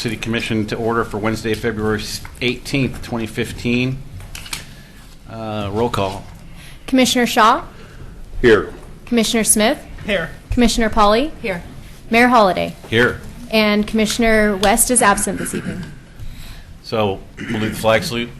City Commission to order for Wednesday, February 18th, 2015. Roll call. Commissioner Shaw, Here. Commissioner Smith, Here. Commissioner Pauley, Here. Mayor Holliday, Here. and Commissioner West is absent this evening. So we'll do the flag salute.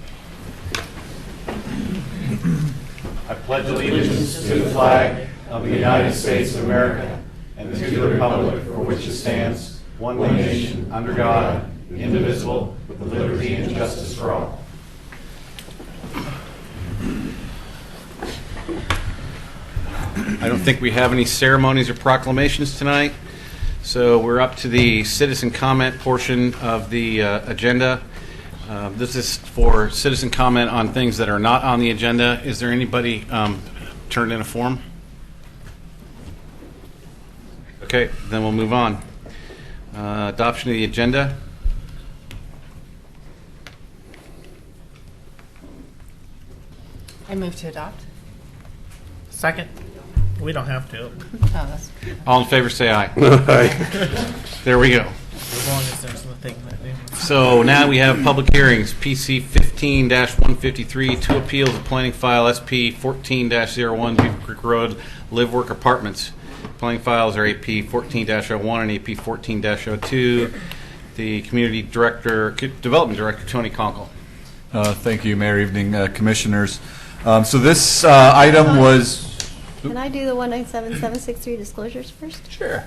I pledge allegiance to the flag of the United States of America and to the republic for which it stands, one nation, under God, indivisible, with liberty and justice for all. I don't think we have any ceremonies or proclamations tonight, so we're up to the citizen comment portion of the agenda. This is for citizen comment on things that are not on the agenda. Is there anybody turned in a form? Okay, then we'll move on. Adoption of the agenda. I move to adopt. Second. We don't have to. Oh, that's All in favor say aye. Aye. There we go. As long as there's nothing that So now we have public hearings, PC 15-153, two appeals of planning file SP 14-01, Beaver Creek Road, Live Work Apartments. Planning files are AP 14-01 and AP 14-02. The Community Director, Development Director, Tony Conkle. Thank you, Mayor. Evening, Commissioners. So this item was... Can I do the 197763 disclosures first? Sure.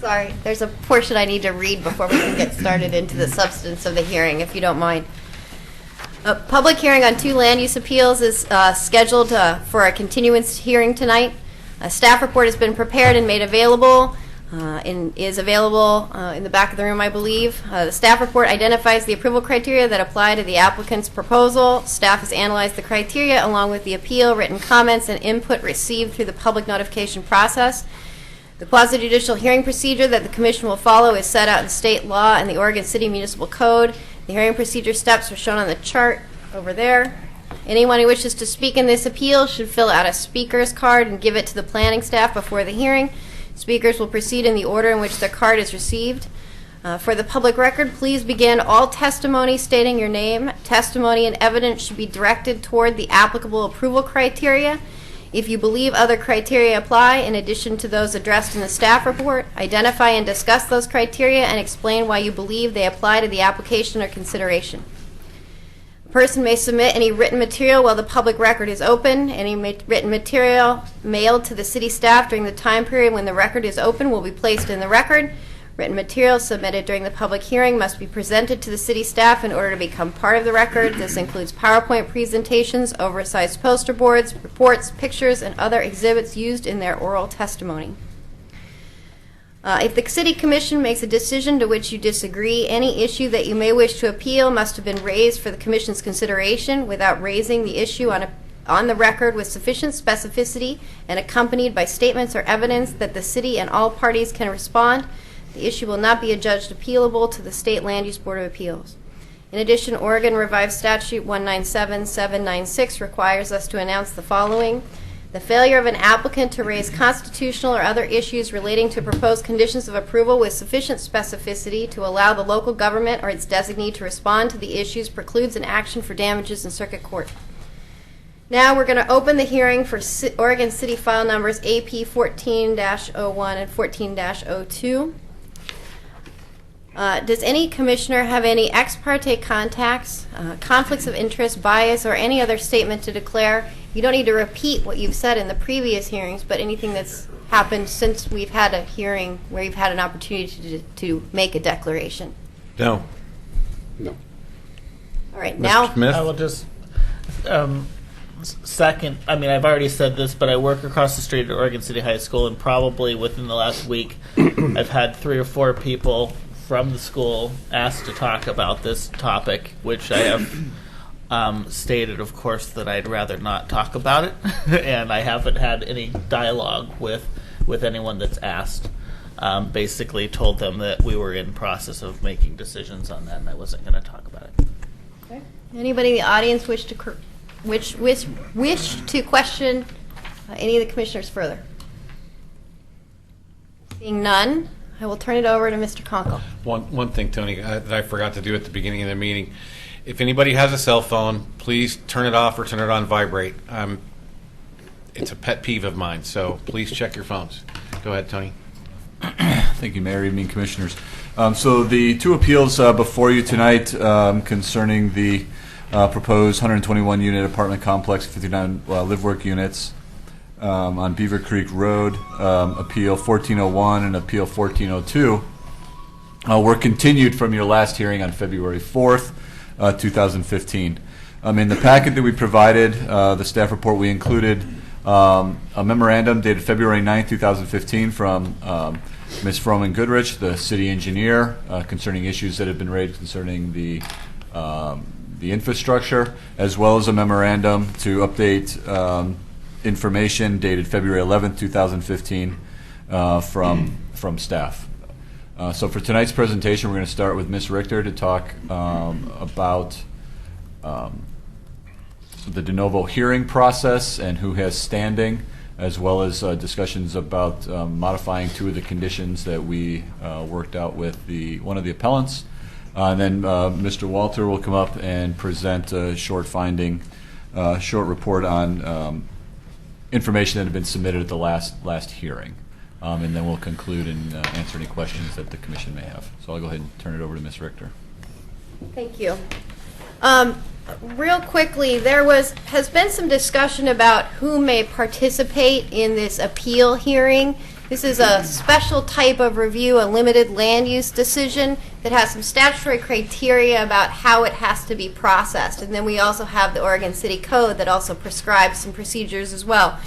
Sorry, there's a portion I need to read before we can get started into the substance of the hearing, if you don't mind. A public hearing on two land use appeals is scheduled for a continuance hearing tonight. A staff report has been prepared and made available. Is available in the back of the room, I believe. The staff report identifies the approval criteria that apply to the applicant's proposal. Staff has analyzed the criteria along with the appeal, written comments, and input received through the public notification process. The quasi-judicial hearing procedure that the Commission will follow is set out in state law and the Oregon City Municipal Code. The hearing procedure steps are shown on the chart over there. Anyone who wishes to speak in this appeal should fill out a speaker's card and give it to the planning staff before the hearing. Speakers will proceed in the order in which their card is received. For the public record, please begin all testimony stating your name. Testimony and evidence should be directed toward the applicable approval criteria. If you believe other criteria apply, in addition to those addressed in the staff report, identify and discuss those criteria and explain why you believe they apply to the application or consideration. A person may submit any written material while the public record is open. Any written material mailed to the city staff during the time period when the record is open will be placed in the record. Written material submitted during the public hearing must be presented to the city staff in order to become part of the record. This includes PowerPoint presentations, oversized poster boards, reports, pictures, and other exhibits used in their oral testimony. If the City Commission makes a decision to which you disagree, any issue that you may wish to appeal must have been raised for the Commission's consideration without raising the issue on the record with sufficient specificity and accompanied by statements or evidence that the City and all parties can respond. The issue will not be adjudged appealable to the State Land Use Board of Appeals. In addition, Oregon Revised Statute 197796 requires us to announce the following. The failure of an applicant to raise constitutional or other issues relating to proposed conditions of approval with sufficient specificity to allow the local government or its designee to respond to the issues precludes an action for damages in circuit court. Now we're going to open the hearing for Oregon City file numbers AP 14-01 and 14-02. Does any commissioner have any ex parte contacts, conflicts of interest, bias, or any other statement to declare? You don't need to repeat what you've said in the previous hearings, but anything that's happened since we've had a hearing where you've had an opportunity to make a declaration. No. No. All right, Mr. now Smith? I will just second. I mean, I've already said this, but I work across the street at Oregon City High School, and probably within the last week, I've had 3 or 4 people from the school asked to talk about this topic, which I have stated, of course, that I'd rather not talk about it, and I haven't had any dialogue with anyone that's asked. Basically told them that we were in process of making decisions on that, and I wasn't going to talk about it. okay. Anybody in the audience wish to question any of the commissioners further? Seeing none, I will turn it over to Mr. Conkle. One thing, Tony, that I forgot to do at the beginning of the meeting. If anybody has a cell phone, please turn it off or turn it on vibrate. It's a pet peeve of mine, so please check your phones. Go ahead, Tony. Thank you, Mayor. Evening, Commissioners. So the two appeals before you tonight concerning the proposed 121-unit apartment complex, 59 live-work units on Beaver Creek Road, Appeal 1401 and Appeal 1402, were continued from your last hearing on February 4th, 2015. In the packet that we provided, the staff report, we included a memorandum dated February 9th, 2015 from Ms. Froman Goodrich, the city engineer, concerning issues that have been raised concerning the infrastructure, as well as a memorandum to update information dated February 11th, 2015 from staff. So for tonight's presentation, we're going to start with Ms. Richter to talk about the de novo hearing process and who has standing, as well as discussions about modifying two of the conditions that we worked out with one of the appellants. And then Mr. Walter will come up and present a short report on information that had been submitted at the last hearing. And then we'll conclude and answer any questions that the commission may have. So I'll go ahead and turn it over to Ms. Richter. Thank you. Real quickly, has been some discussion about who may participate in this appeal hearing. This is a special type of review, a limited land use decision that has some statutory criteria about how it has to be processed. And then we also have the Oregon City Code that also prescribes some procedures as well.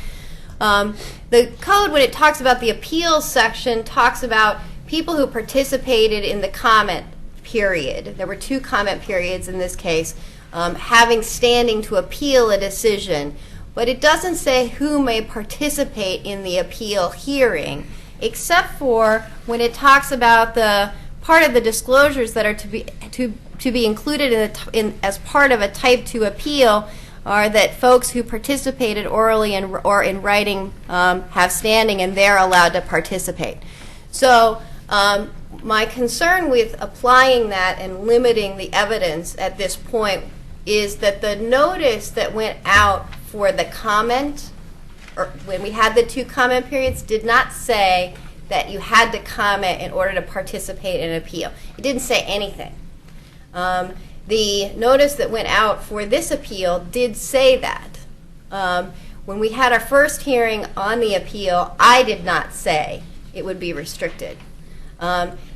The code, when it talks about the appeals section, talks about people who participated in the comment period. There were 2 comment periods in this case, having standing to appeal a decision. But it doesn't say who may participate in the appeal hearing, except for when it talks about the part of the disclosures that are to be included as part of a Type 2 appeal are that folks who participated orally or in writing have standing, and they're allowed to participate. So my concern with applying that and limiting the evidence at this point is that the notice that went out for the comment, or when we had the 2 comment periods, did not say that you had to comment in order to participate in an appeal. It didn't say anything. The notice that went out for this appeal did say that. When we had our first hearing on the appeal, I did not say it would be restricted.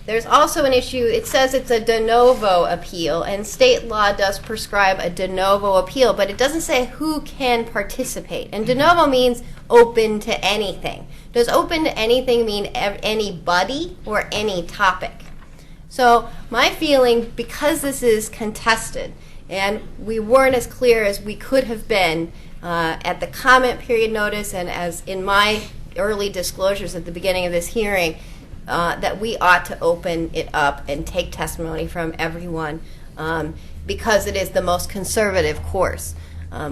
There's also an issue, it says it's a de novo appeal, and state law does prescribe a de novo appeal, but it doesn't say who can participate. And de novo means open to anything. Does open to anything mean anybody or any topic? So my feeling, because this is contested, and we weren't as clear as we could have been at the comment period notice and as in my early disclosures at the beginning of this hearing, that we ought to open it up and take testimony from everyone because it is the most conservative course.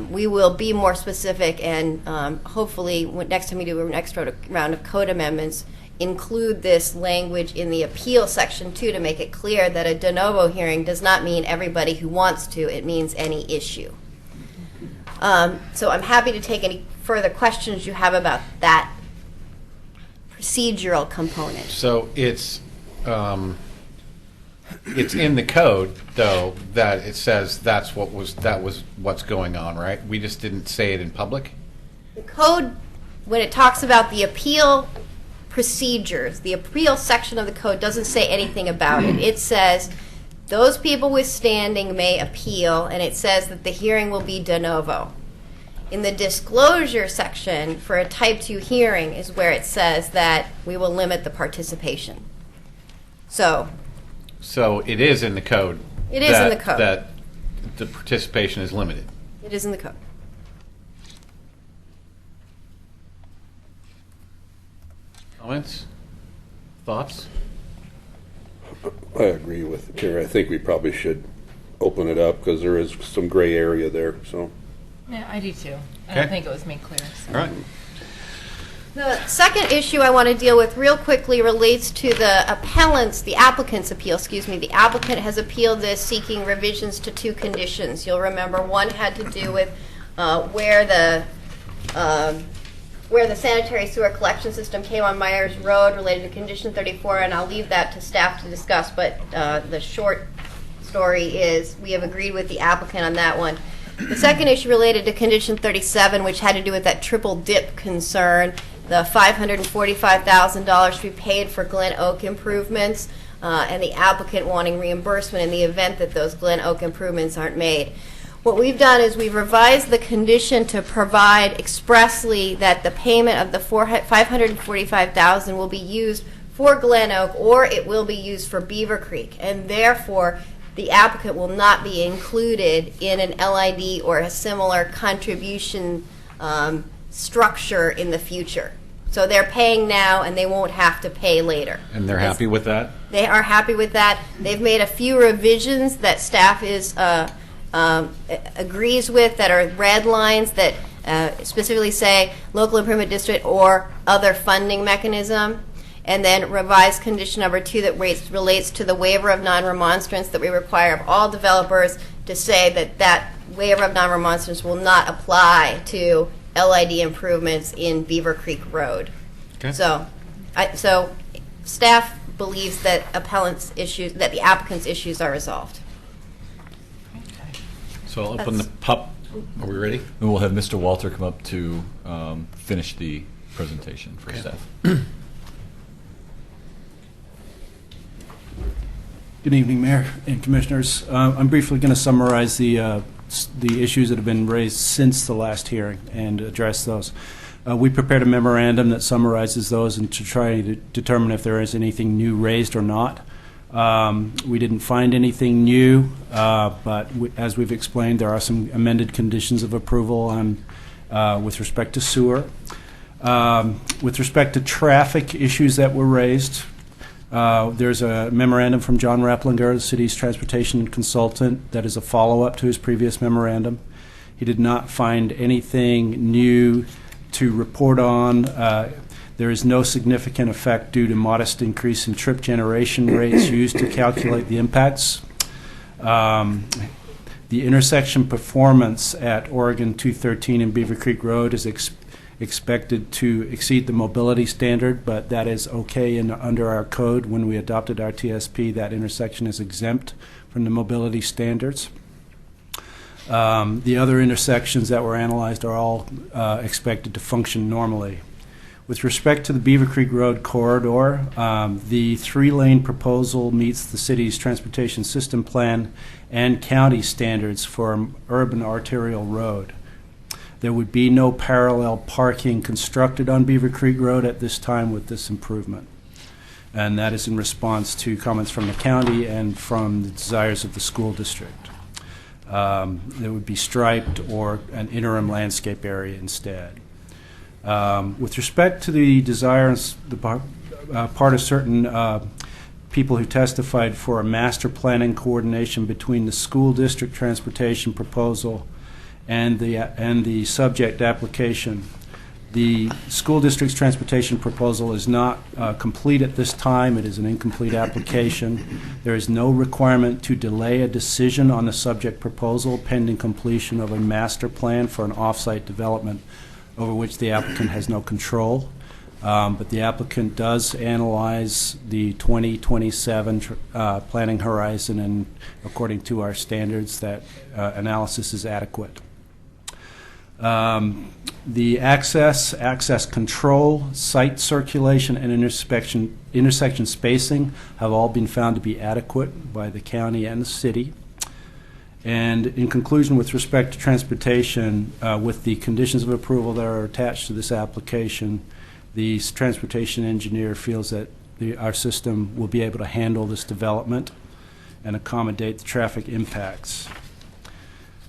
We will be more specific and hopefully next time we do our next round of code amendments, include this language in the appeal section too to make it clear that a de novo hearing does not mean everybody who wants to, it means any issue. So I'm happy to take any further questions you have about that procedural component. So it's in the code though that it says that was what's going on, right? We just didn't say it in public. The code, when it talks about the appeal procedures, the appeal section of the code doesn't say anything about it. It says those people with standing may appeal, and it says that the hearing will be de novo. In the disclosure section for a Type 2 hearing is where it says that we will limit the participation. So it is in the code. It is in the code. That the participation is limited. It is in the code. Comments? Thoughts? I agree with Terry. I think we probably should open it up because there is some gray area there, so. Yeah, I do too. I Okay. don't think it was made clear. So. All right. The second issue I want to deal with real quickly relates to the applicant's appeal, excuse me. The applicant has appealed this, seeking revisions to two conditions. You'll remember one had to do with where the sanitary sewer collection system came on Myers Road related to condition 34, and I'll leave that to staff to discuss, but the short story is we have agreed with the applicant on that one. The second issue related to condition 37, which had to do with that triple dip concern, the $545,000 to be paid for Glen Oak improvements, and the applicant wanting reimbursement in the event that those Glen Oak improvements aren't made. What we've done is we've revised the condition to provide expressly that the payment of the $545,000 will be used for Glen Oak, or it will be used for Beaver Creek, and therefore the applicant will not be included in an LID or a similar contribution structure in the future. So they're paying now, and they won't have to pay later. And they're happy with that? They are happy with that. They've made a few revisions that staff is agrees with, that are red lines that specifically say local improvement district or other funding mechanism. And then revised condition number 2 that relates to the waiver of non-remonstrance that we require of all developers, to say that that waiver of non-remonstrance will not apply to LID improvements in Beaver Creek Road. Okay. So staff believes that the applicant's issues are resolved. So I'll open the Are we ready? And we'll have Mr. Walter come up to finish the presentation for staff. Good evening, Mayor and Commissioners. I'm briefly going to summarize the issues that have been raised since the last hearing and address those. We prepared a memorandum that summarizes those and to try to determine if there is anything new raised or not. We didn't find anything new, but as we've explained, there are some amended conditions of approval on with respect to sewer. With respect to traffic issues that were raised, there's a memorandum from John Replinger, the city's transportation consultant, that is a follow-up to his previous memorandum. He did not find anything new to report on. There is no significant effect due to modest increase in trip generation rates used to calculate the impacts. The intersection performance at Oregon 213 and Beaver Creek Road is expected to exceed the mobility standard, but that is okay under our code. When we adopted our TSP, that intersection is exempt from the mobility standards. The other intersections that were analyzed are all expected to function normally. With respect to the Beaver Creek Road corridor, the 3-lane proposal meets the city's transportation system plan and county standards for an urban arterial road. There would be no parallel parking constructed on Beaver Creek Road at this time with this improvement. And that is in response to comments from the county and from the desires of the school district. There would be striped or an interim landscape area instead. With respect to the desires, the part of certain people who testified for a master planning coordination between the school district transportation proposal and the subject application. The school district's transportation proposal is not complete at this time. It is an incomplete application. There is no requirement to delay a decision on the subject proposal pending completion of a master plan for an off-site development over which the applicant has no control. But the applicant does analyze the 2027 planning horizon, and according to our standards, that analysis is adequate. The access control, site circulation, and intersection spacing have all been found to be adequate by the county and the city. And in conclusion, with respect to transportation, with the conditions of approval that are attached to this application, the transportation engineer feels that our system will be able to handle this development and accommodate the traffic impacts.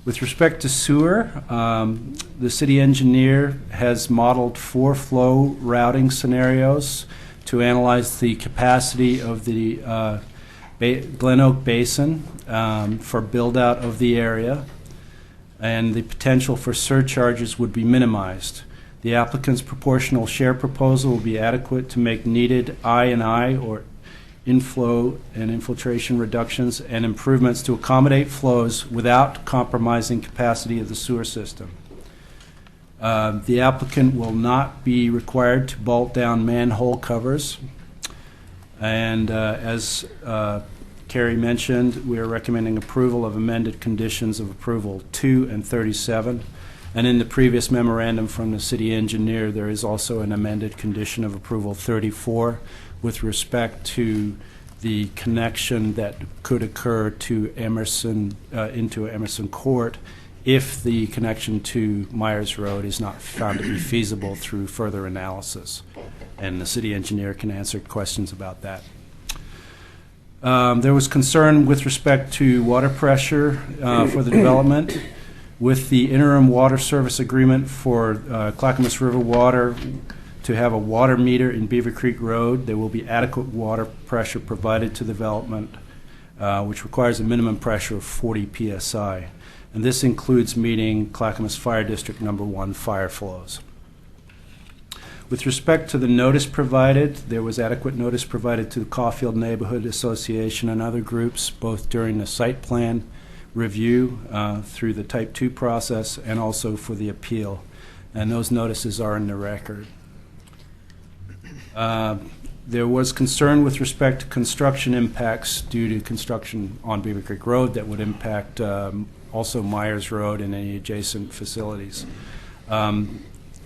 With respect to sewer, the city engineer has modeled 4 flow routing scenarios to analyze the capacity of the Glen Oak Basin for build-out of the area, and the potential for surcharges would be minimized. The applicant's proportional share proposal will be adequate to make needed I&I or inflow and infiltration reductions and improvements to accommodate flows without compromising capacity of the sewer system. The applicant will not be required to bolt down manhole covers. And as Carrie mentioned, we are recommending approval of amended conditions of approval 2 and 37. And in the previous memorandum from the city engineer, there is also an amended condition of approval 34 with respect to the connection that could occur to Emerson, into Emerson Court, if the connection to Myers Road is not found to be feasible through further analysis. And the city engineer can answer questions about that. There was concern with respect to water pressure for the development. With the interim water service agreement for Clackamas River Water to have a water meter in Beaver Creek Road, there will be adequate water pressure provided to the development, which requires a minimum pressure of 40 psi. And this includes meeting Clackamas Fire District Number 1 fire flows. With respect to the notice provided, there was adequate notice provided to the Caulfield Neighborhood Association and other groups, both during the site plan review through the Type 2 process and also for the appeal. And those notices are in the record. There was concern with respect to construction impacts due to construction on Beaver Creek Road that would impact also Myers Road and any adjacent facilities.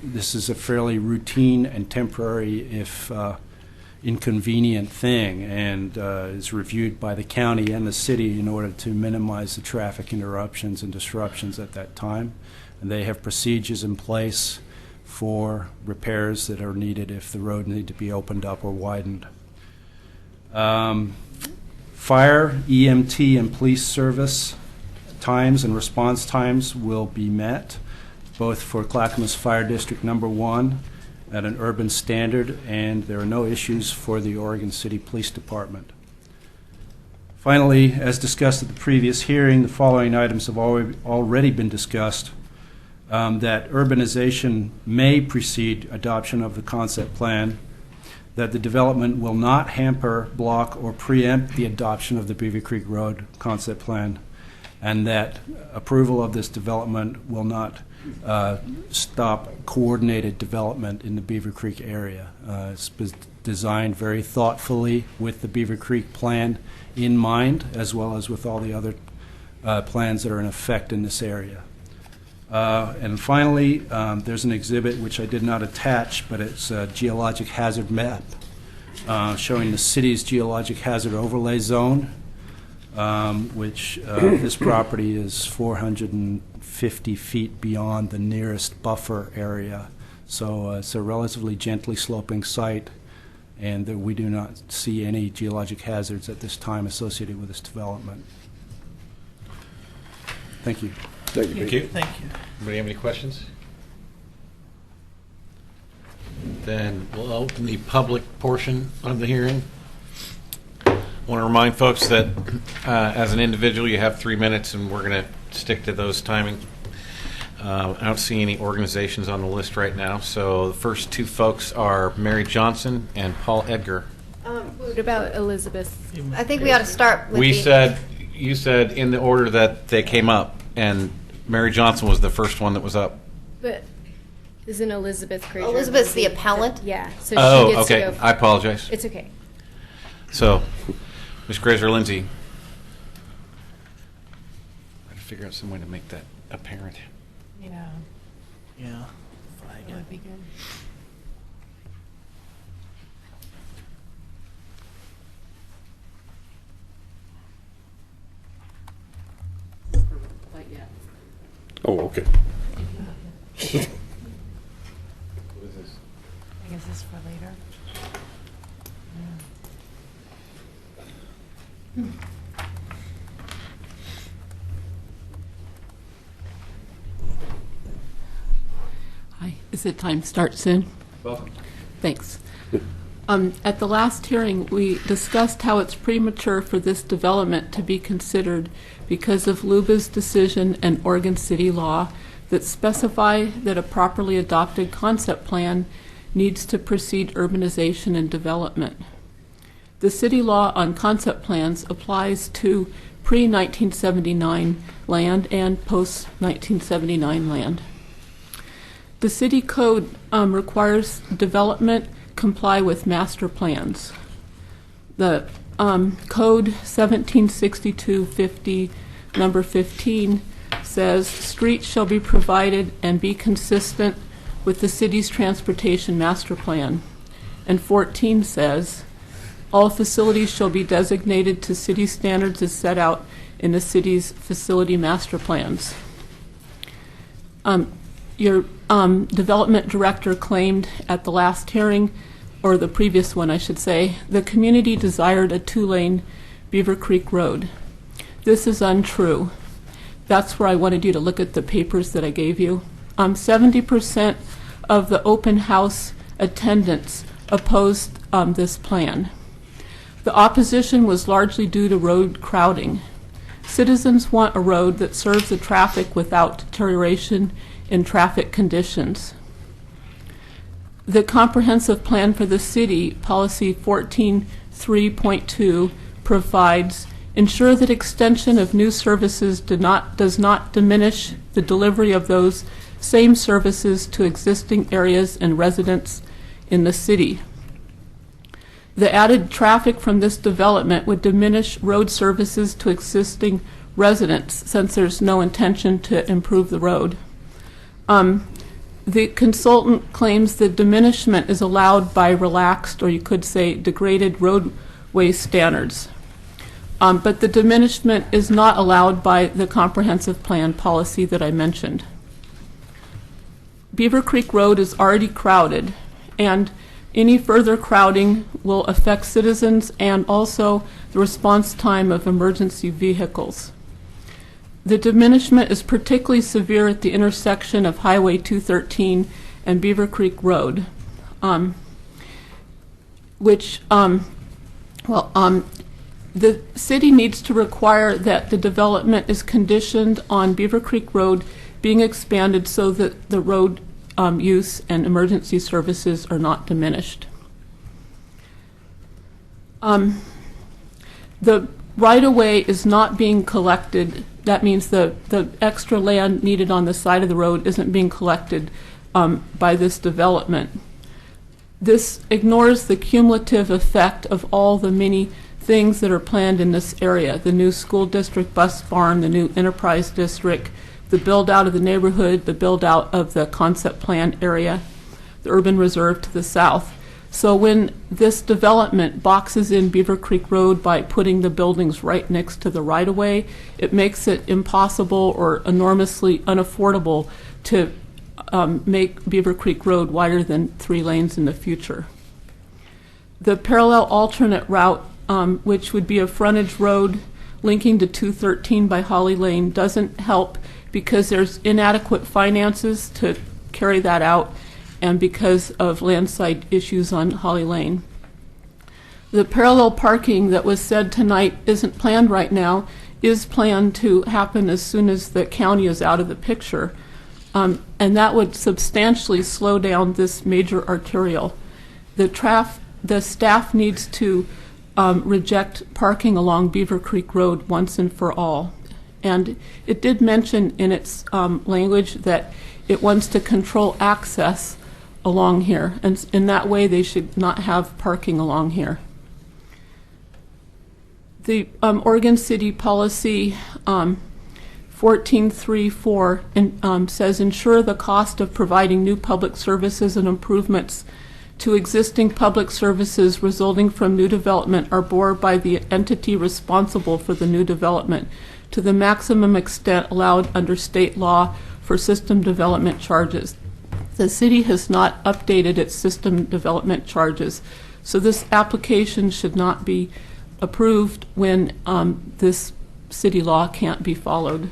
This is a fairly routine and temporary, if inconvenient thing, and is reviewed by the county and the city in order to minimize the traffic interruptions and disruptions at that time. And they have procedures in place for repairs that are needed if the road need to be opened up or widened. Fire, EMT, and police service times and response times will be met, both for Clackamas Fire District Number 1 at an urban standard, and there are no issues for the Oregon City Police Department. Finally, as discussed at the previous hearing, the following items have already been discussed. That urbanization may precede adoption of the concept plan, that the development will not hamper, block, or preempt the adoption of the Beaver Creek Road concept plan, and that approval of this development will not stop coordinated development in the Beaver Creek area. It's designed very thoughtfully with the Beaver Creek plan in mind, as well as with all the other plans that are in effect in this area. And finally, there's an exhibit which I did not attach, but it's a geologic hazard map showing the city's geologic hazard overlay zone, which this property is 450 feet beyond the nearest buffer area. So it's a relatively gently sloping site, and we do not see any geologic hazards at this time associated with this development. Thank you. Thank you. Thank you. Thank you. Anybody have any questions? Then we'll open the public portion of the hearing. I want to remind folks that as an individual, you have 3 minutes, and we're going to stick to those timing. I don't see any organizations on the list right now, so the first two folks are Mary Johnson and Paul Edgar. What about Elizabeth? I think we ought to start with You said in the order that they came up, and Mary Johnson was the first one that was up. But isn't Elizabeth Fraser? Elizabeth's the appellant? Yeah, so Oh, she gets okay. to go. I apologize. It's okay. So, Ms. Grazer-Lindsay, I got to figure out some way to make that apparent. Yeah, Yeah. that would be good. Quite yet. Oh, okay. What is this? I guess it's for later. Hi, is it time to start soon? Welcome. Thanks. At the last hearing, we discussed how it's premature for this development to be considered because of LUBA's decision and Oregon City law that specify that a properly adopted concept plan needs to precede urbanization and development. The city law on concept plans applies to pre-1979 land and post-1979 land. The city code requires development comply with master plans. The code 1762-50, number 15, says streets shall be provided and be consistent with the city's transportation master plan. And 14 says, all facilities shall be designated to city standards as set out in the city's facility master plans. Your development director claimed at the last hearing, or the previous one I should say, the community desired a 2-lane Beaver Creek Road. This is untrue. That's where I wanted you to look at the papers that I gave you. 70% of the open house attendants opposed this plan. The opposition was largely due to road crowding. Citizens want a road that serves the traffic without deterioration in traffic conditions. The comprehensive plan for the city, policy 14.3.2, provides ensure that extension of new services does not diminish the delivery of those same services to existing areas and residents in the city. The added traffic from this development would diminish road services to existing residents since there's no intention to improve the road. The consultant claims the diminishment is allowed by relaxed, or you could say degraded, roadway standards. But the diminishment is not allowed by the comprehensive plan policy that I mentioned. Beaver Creek Road is already crowded, and any further crowding will affect citizens and also the response time of emergency vehicles. The diminishment is particularly severe at the intersection of Highway 213 and Beaver Creek Road, the city needs to require that the development is conditioned on Beaver Creek Road being expanded so that the road use and emergency services are not diminished. The right-of-way is not being collected. That means the extra land needed on the side of the road isn't being collected by this development. This ignores the cumulative effect of all the many things that are planned in this area: the new school district bus farm, the new enterprise district, the build out of the neighborhood, the build out of the concept plan area, the urban reserve to the south. So when this development boxes in Beaver Creek Road by putting the buildings right next to the right-of-way, it makes it impossible or enormously unaffordable to make Beaver Creek Road wider than 3 lanes in the future. The parallel alternate route, which would be a frontage road linking to 213 by Holly Lane, doesn't help because there's inadequate finances to carry that out and because of landside issues on Holly Lane. The parallel parking that was said tonight isn't planned right now, is planned to happen as soon as the county is out of the picture. And that would substantially slow down this major arterial. The staff needs to reject parking along Beaver Creek Road once and for all. And it did mention in its language that it wants to control access along here, and in that way they should not have parking along here. The Oregon City Policy 14.3.4 says ensure the cost of providing new public services and improvements to existing public services resulting from new development are borne by the entity responsible for the new development to the maximum extent allowed under state law for system development charges. The city has not updated its system development charges, so this application should not be approved when this city law can't be followed.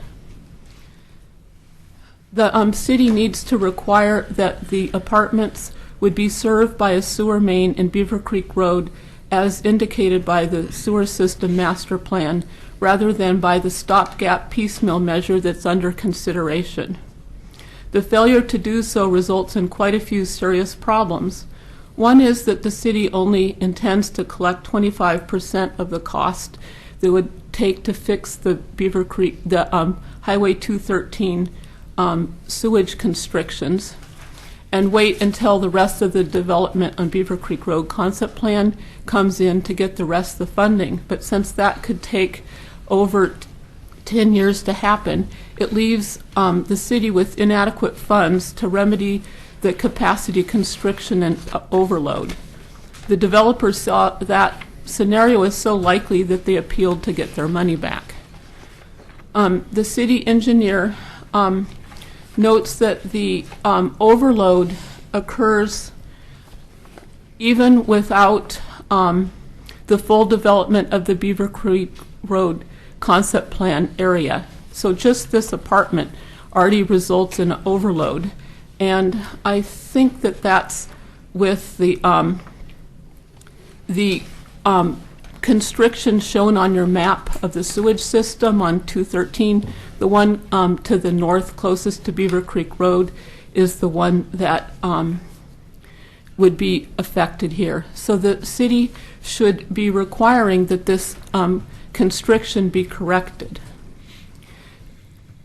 The city needs to require that the apartments would be served by a sewer main in Beaver Creek Road as indicated by the sewer system master plan, rather than by the stopgap piecemeal measure that's under consideration. The failure to do so results in quite a few serious problems. One is that the city only intends to collect 25% of the cost that would take to fix the Beaver Creek, the Highway 213 sewage constrictions, and wait until the rest of the development on Beaver Creek Road concept plan comes in to get the rest of the funding. But since that could take over 10 years to happen, it leaves the city with inadequate funds to remedy the capacity constriction and overload. The developers saw that scenario as so likely that they appealed to get their money back. The city engineer notes that the overload occurs even without the full development of the Beaver Creek Road concept plan area. So just this apartment already results in overload. And I think that that's with the constriction shown on your map of the sewage system on 213. The one to the north closest to Beaver Creek Road is the one that would be affected here. So the city should be requiring that this constriction be corrected.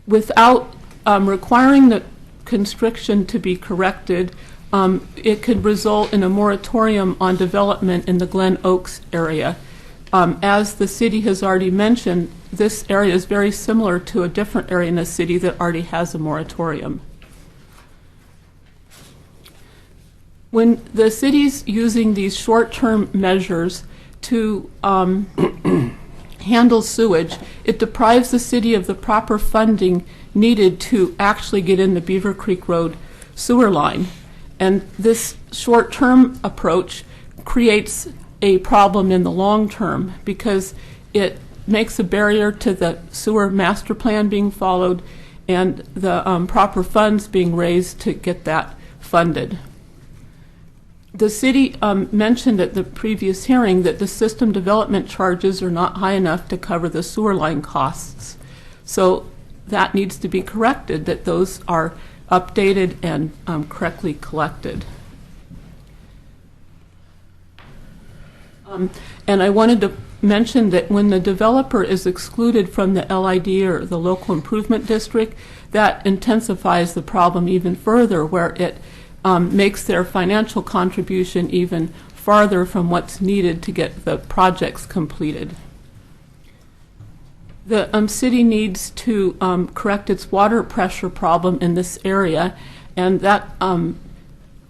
Without requiring the constriction to be corrected, it could result in a moratorium on development in the Glen Oaks area. As the city has already mentioned, this area is very similar to a different area in the city that already has a moratorium. When the city's using these short-term measures to handle sewage, it deprives the city of the proper funding needed to actually get in the Beaver Creek Road sewer line. And this short-term approach creates a problem in the long term because it makes a barrier to the sewer master plan being followed and the proper funds being raised to get that funded. The city mentioned at the previous hearing that the system development charges are not high enough to cover the sewer line costs. So that needs to be corrected, that those are updated and correctly collected. And I wanted to mention that when the developer is excluded from the LID or the local improvement district, that intensifies the problem even further, where it makes their financial contribution even farther from what's needed to get the projects completed. The city needs to correct its water pressure problem in this area, and that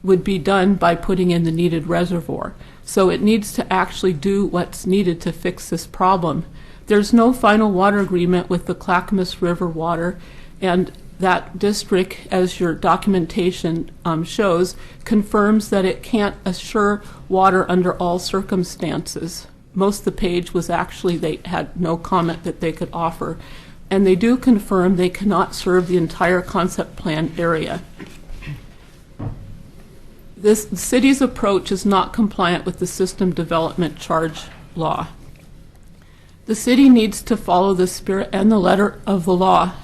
would be done by putting in the needed reservoir. So it needs to actually do what's needed to fix this problem. There's no final water agreement with the Clackamas River water, and that district, as your documentation shows, confirms that it can't assure water under all circumstances. Most of the page was actually they had no comment that they could offer. And they do confirm they cannot serve the entire concept plan area. This city's approach is not compliant with the system development charge law. The city needs to follow the spirit and the letter of the law.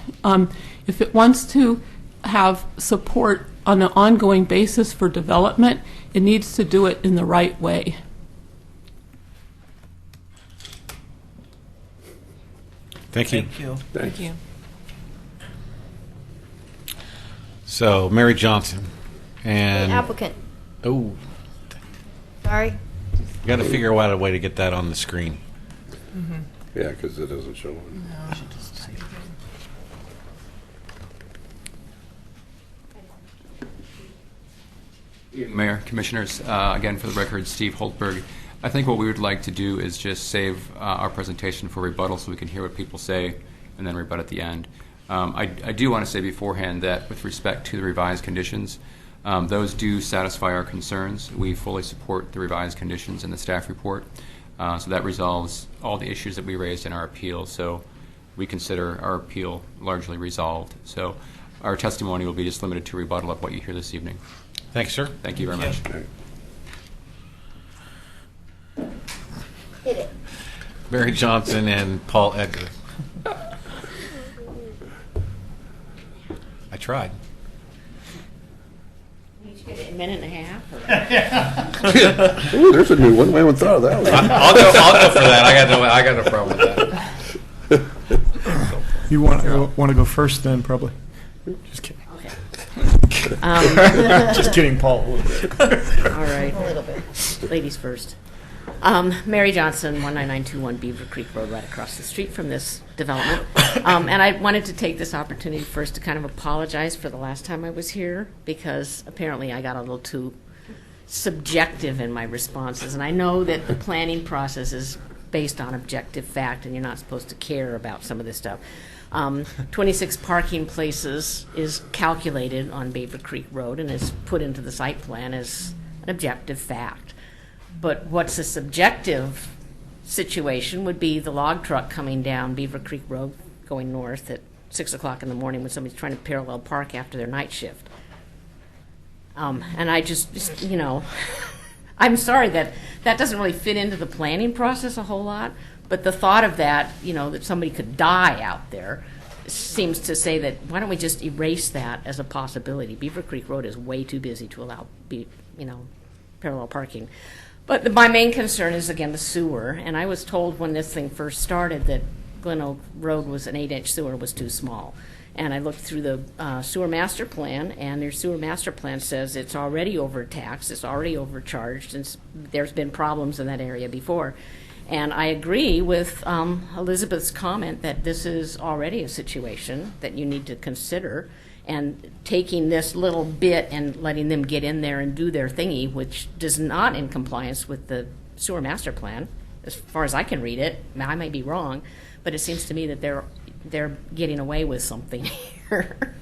If it wants to have support on an ongoing basis for development, it needs to do it in the right way. Thank you. Thank you. Thank you. So, Mary Johnson. And Applicant. oh, Sorry. you got to figure out a way to get that on the screen. Yeah, because it isn't showing. No, she just typed it. Mayor, Commissioners, again, for the record, Steve Holtberg. I think what we would like to do is just save our presentation for rebuttal so we can hear what people say and then rebut at the end. I do want to say beforehand that with respect to the revised conditions, those do satisfy our concerns. We fully support the revised conditions in the staff report. So that resolves all the issues that we raised in our appeal. So we consider our appeal largely resolved. So our testimony will be just limited to rebuttal of what you hear this evening. Thanks, sir. Thank you very much. Hit it. Mary Johnson and Paul Edgar. I tried. A minute and a half? Or? Ooh, there's a new one. I haven't thought of that one. I'll go for that. I got no problem with that. You want to go first then, probably. Just kidding. Okay. Just kidding, Paul. All right. A little bit. Ladies first. Mary Johnson, 19921 Beaver Creek Road, right across the street from this development. And I wanted to take this opportunity first to kind of apologize for the last time I was here, because apparently I got a little too subjective in my responses. And I know that the planning process is based on objective fact, and you're not supposed to care about some of this stuff. 26 parking places is calculated on Beaver Creek Road and is put into the site plan as an objective fact. But what's a subjective situation would be the log truck coming down Beaver Creek Road going north at 6 o'clock in the morning when somebody's trying to parallel park after their night shift. And I just, you know, I'm sorry that doesn't really fit into the planning process a whole lot, but the thought of that, you know, that somebody could die out there seems to say that why don't we just erase that as a possibility. Beaver Creek Road is way too busy to allow, parallel parking. But my main concern is, again, the sewer. And I was told when this thing first started that Glen Oak Road was an 8-inch sewer was too small. And I looked through the sewer master plan, and their sewer master plan says it's already overtaxed, it's already overcharged, and there's been problems in that area before. And I agree with Elizabeth's comment that this is already a situation that you need to consider. And taking this little bit and letting them get in there and do their thingy, which is not in compliance with the sewer master plan, as far as I can read it. Now, I may be wrong, but it seems to me that they're getting away with something here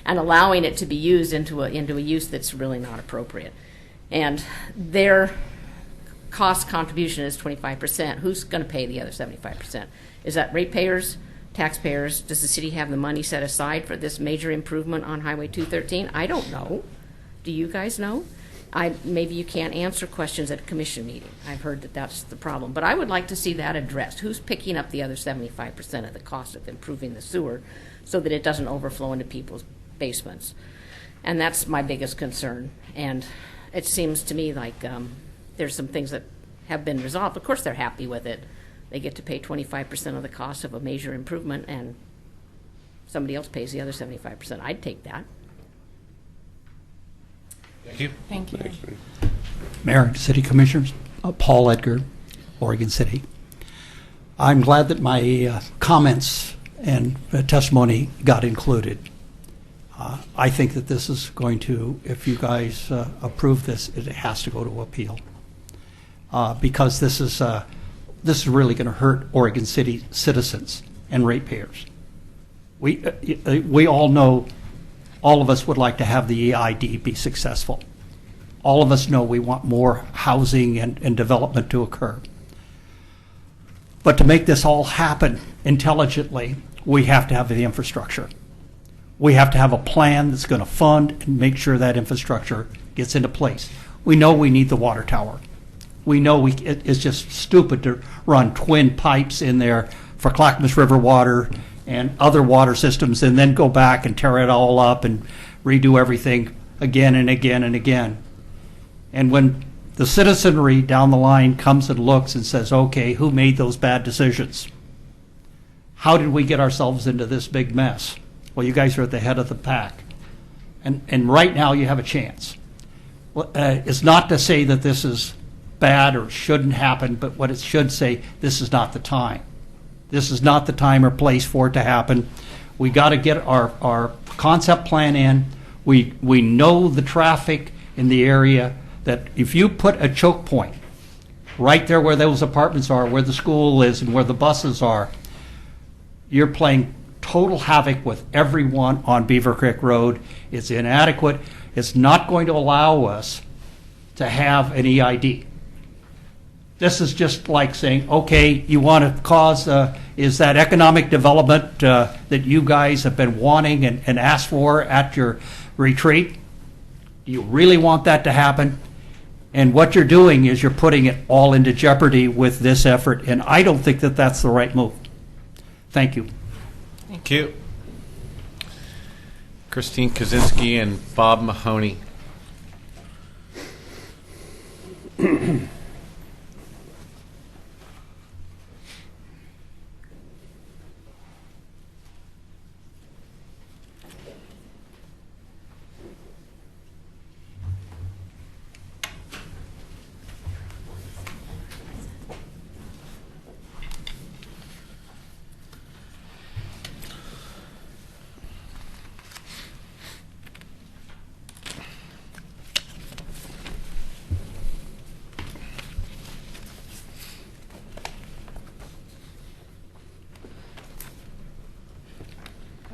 and allowing it to be used into a use that's really not appropriate. And their cost contribution is 25%. Who's going to pay the other 75%? Is that ratepayers? Taxpayers? Does the city have the money set aside for this major improvement on Highway 213? I don't know. Do you guys know? Maybe you can't answer questions at a commission meeting. I've heard that that's the problem. But I would like to see that addressed. Who's picking up the other 75% of the cost of improving the sewer so that it doesn't overflow into people's basements? And that's my biggest concern. And it seems to me like there's some things that have been resolved. Of course, they're happy with it. They get to pay 25% of the cost of a major improvement, and somebody else pays the other 75%. I'd take that. Thank you. Thank you. Thanks, man. Mayor and City Commissioners, Paul Edgar, Oregon City. I'm glad that my comments and testimony got included. I think that this is going to, if you guys approve this, it has to go to appeal. Because this is really going to hurt Oregon City citizens and ratepayers. We all know, all of us would like to have the EID be successful. All of us know we want more housing and development to occur. But to make this all happen intelligently, we have to have the infrastructure. We have to have a plan that's going to fund and make sure that infrastructure gets into place. We know we need the water tower. We know it's just stupid to run twin pipes in there for Clackamas River water and other water systems and then go back and tear it all up and redo everything again and again and again. And when the citizenry down the line comes and looks and says, okay, who made those bad decisions? How did we get ourselves into this big mess? Well, you guys are at the head of the pack. And right now you have a chance. It's not to say that this is bad or shouldn't happen, but what it should say, this is not the time. This is not the time or place for it to happen. We got to get our concept plan in. We know the traffic in the area, that if you put a choke point right there where those apartments are, where the school is and where the buses are, you're playing total havoc with everyone on Beaver Creek Road. It's inadequate. It's not going to allow us to have an EID. This is just like saying, okay, you want to cause, is that economic development that you guys have been wanting and asked for at your retreat? Do you really want that to happen? And what you're doing is you're putting it all into jeopardy with this effort, and I don't think that that's the right move. Thank you. Thank you. Christine Kaczynski and Bob Mahoney. Are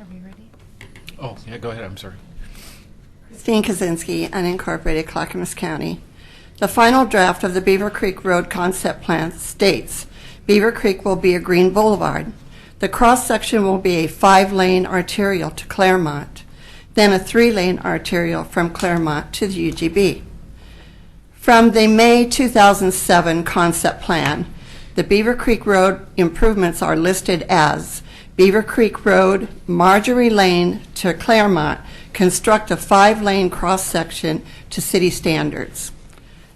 we ready? Oh, yeah, go ahead. I'm sorry. Christine Kaczynski, unincorporated Clackamas County. The final draft of the Beaver Creek Road concept plan states Beaver Creek will be a green boulevard. The cross-section will be a 5-lane arterial to Claremont, then a 3-lane arterial from Claremont to the UGB. From the May 2007 concept plan, the Beaver Creek Road improvements are listed as Beaver Creek Road, Marjorie Lane to Claremont, construct a 5-lane cross-section to city standards.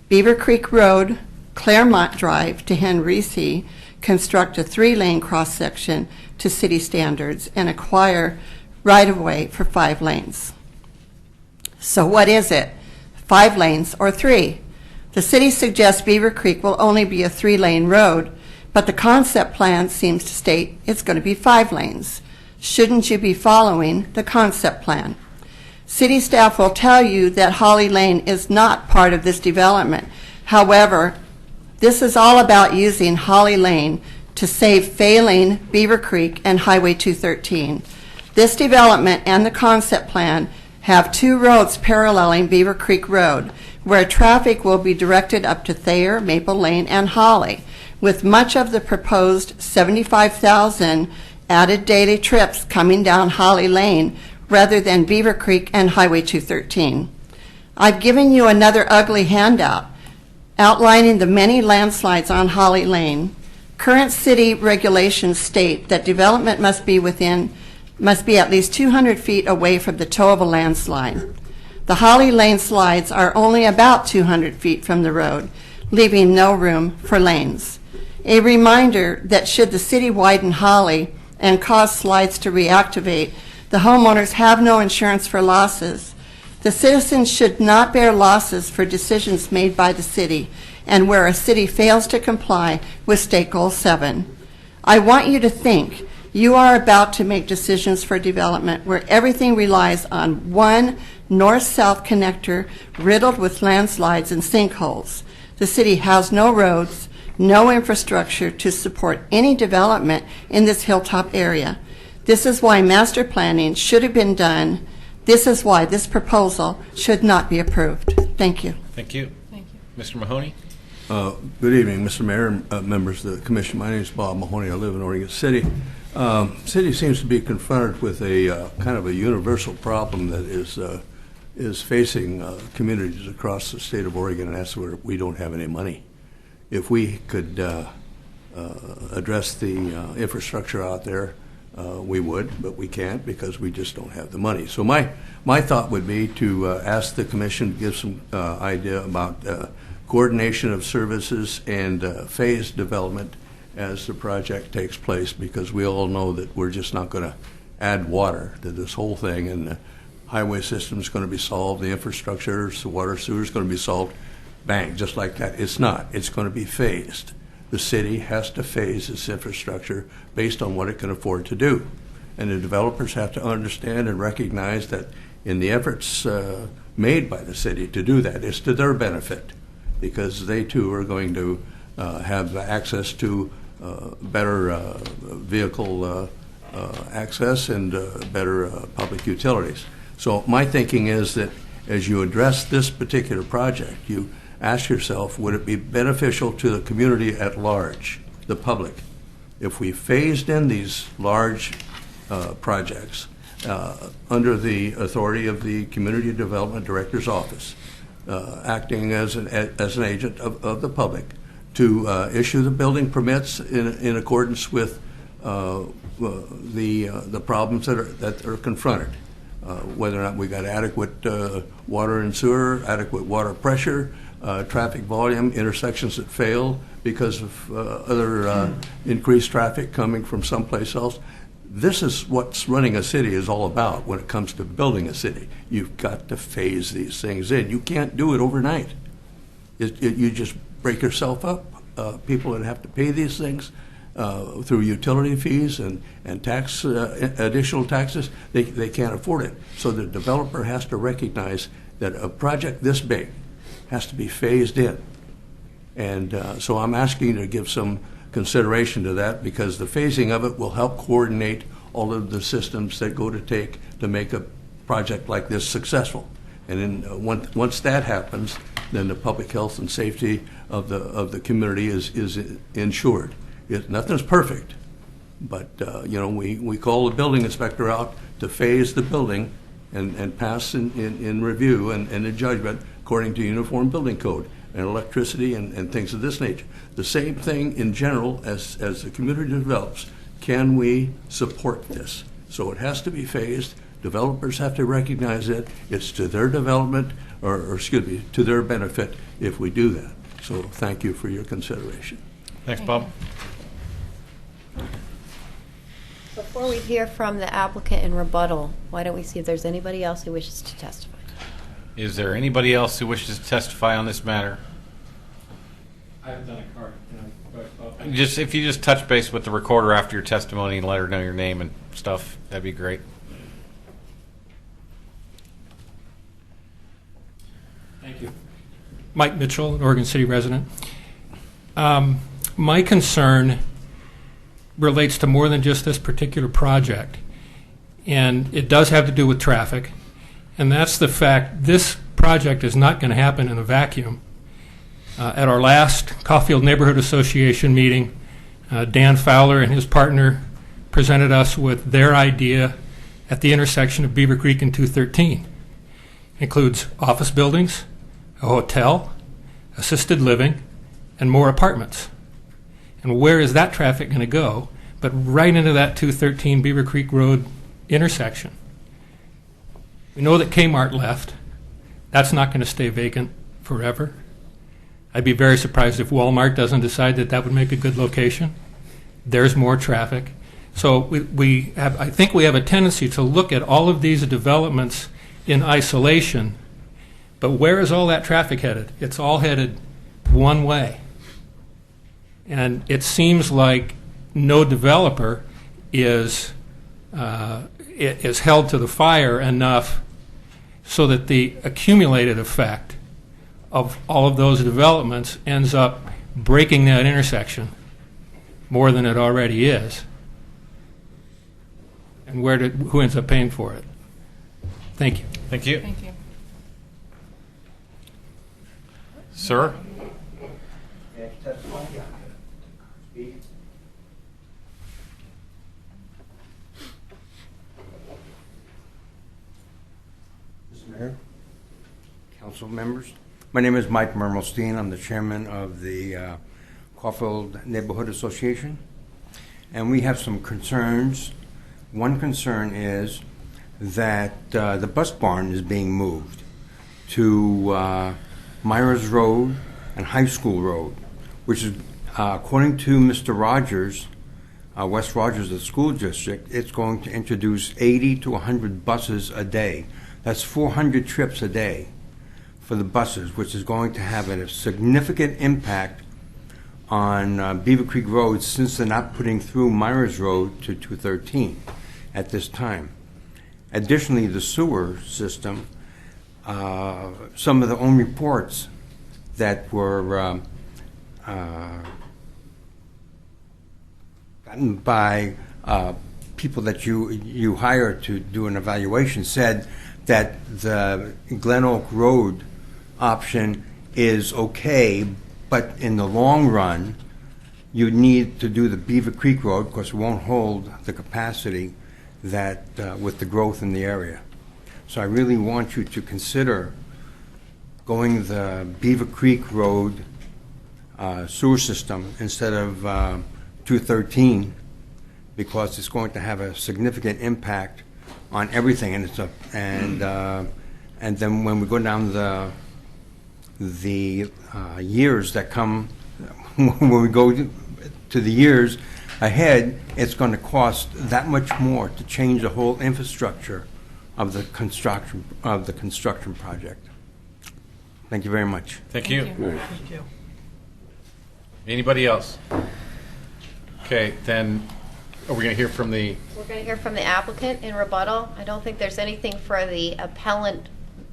Beaver Creek Road, Claremont Drive to Henrici, construct a 3-lane cross-section to city standards and acquire right-of-way for 5 lanes. So what is it? 5 lanes or 3? The city suggests Beaver Creek will only be a 3-lane road, but the concept plan seems to state it's going to be 5 lanes. Shouldn't you be following the concept plan? City staff will tell you that Holly Lane is not part of this development. However, this is all about using Holly Lane to save failing Beaver Creek and Highway 213. This development and the concept plan have 2 roads paralleling Beaver Creek Road, where traffic will be directed up to Thayer, Maple Lane, and Holly, with much of the proposed 75,000 added daily trips coming down Holly Lane rather than Beaver Creek and Highway 213. I've given you another ugly handout outlining the many landslides on Holly Lane. Current city regulations state that development must be at least 200 feet away from the toe of a landslide. The Holly Lane slides are only about 200 feet from the road, leaving no room for lanes. A reminder that should the city widen Holly and cause slides to reactivate, the homeowners have no insurance for losses. The citizens should not bear losses for decisions made by the city and where a city fails to comply with State Goal 7. I want you to think you are about to make decisions for development where everything relies on one north-south connector riddled with landslides and sinkholes. The city has no roads, no infrastructure to support any development in this hilltop area. This is why master planning should have been done. This is why this proposal should not be approved. Thank you. Thank you. Thank you. Mr. Mahoney? Good evening, Mr. Mayor and members of the Commission. My name is Bob Mahoney. I live in Oregon City. City seems to be confronted with a kind of a universal problem that is facing communities across the state of Oregon, and that's where we don't have any money. If we could address the infrastructure out there, we would, but we can't because we just don't have the money. So my thought would be to ask the Commission to give some idea about coordination of services and phased development as the project takes place, because we all know that we're just not going to add water to this whole thing, and the highway system is going to be solved, the infrastructure, the water sewer is going to be solved, bang, just like that. It's not. It's going to be phased. The city has to phase its infrastructure based on what it can afford to do. And the developers have to understand and recognize that in the efforts made by the city to do that, it's to their benefit, because they too are going to have access to better vehicle access and better public utilities. So my thinking is that as you address this particular project, you ask yourself, would it be beneficial to the community at large, the public, if we phased in these large projects under the authority of the Community Development Director's Office, acting as an agent of the public, to issue the building permits in accordance with the problems that are confronted, whether or not we got adequate water and sewer, adequate water pressure, traffic volume, intersections that fail because of other increased traffic coming from someplace else. This is what running a city is all about when it comes to building a city. You've got to phase these things in. You can't do it overnight. You just break yourself up. People that have to pay these things through utility fees and tax additional taxes, they can't afford it. So the developer has to recognize that a project this big has to be phased in. And so I'm asking you to give some consideration to that, because the phasing of it will help coordinate all of the systems that go to take to make a project like this successful. And then once that happens, then the public health and safety of the community is ensured. Nothing's perfect, but we call the building inspector out to phase the building and pass in review and in judgment according to Uniform Building Code and electricity and things of this nature. The same thing in general as the community develops. Can we support this? So it has to be phased. Developers have to recognize it. It's to their development, or excuse me, to their benefit if we do that. So thank you for your consideration. Thanks, Bob. Before we hear from the applicant in rebuttal, why don't we see if there's anybody else who wishes to testify? Is there anybody else who wishes to testify on this matter? I haven't done a card. If you just touch base with the recorder after your testimony and let her know your name and stuff, that'd be great. Thank you. Mike Mitchell, an Oregon City resident. My concern relates to more than just this particular project, and it does have to do with traffic, and that's the fact this project is not going to happen in a vacuum. At our last Caulfield Neighborhood Association meeting, Dan Fowler and his partner presented us with their idea at the intersection of Beaver Creek and 213. It includes office buildings, a hotel, assisted living, and more apartments. And where is that traffic going to go but right into that 213 Beaver Creek Road intersection? We know that Kmart left. That's not going to stay vacant forever. I'd be very surprised if Walmart doesn't decide that that would make a good location. There's more traffic. So I think we have a tendency to look at all of these developments in isolation, but where is all that traffic headed? It's all headed one way. And it seems like no developer is held to the fire enough so that the accumulated effect of all of those developments ends up breaking that intersection more than it already is. And who ends up paying for it? Thank you. Thank you. Thank you. Sir? Mr. Mayor, council members, my name is Mike Mermelstein. I'm the chairman of the Caulfield Neighborhood Association, and we have some concerns. One concern is that the bus barn is being moved to Myers Road and High School Road, which is, according to Mr. Rogers, West Rogers, the school district, it's going to introduce 80 to 100 buses a day. That's 400 trips a day for the buses, which is going to have a significant impact on Beaver Creek Road, since they're not putting through Myers Road to 213 at this time. Additionally, the sewer system, some of the own reports that were gotten by people that you hire to do an evaluation said that the Glen Oak Road option is okay, but in the long run, you need to do the Beaver Creek Road because it won't hold the capacity that with the growth in the area. So I really want you to consider going the Beaver Creek Road sewer system instead of 213, because it's going to have a significant impact on everything, and then when we go down the the years that come, when we go to the years ahead, it's going to cost that much more to change the whole infrastructure of the construction project. Thank you very much. Thank you. Thank you. Anybody else? Okay, then are we going to hear from the... We're going to hear from the applicant in rebuttal. I don't think there's anything for the appellant,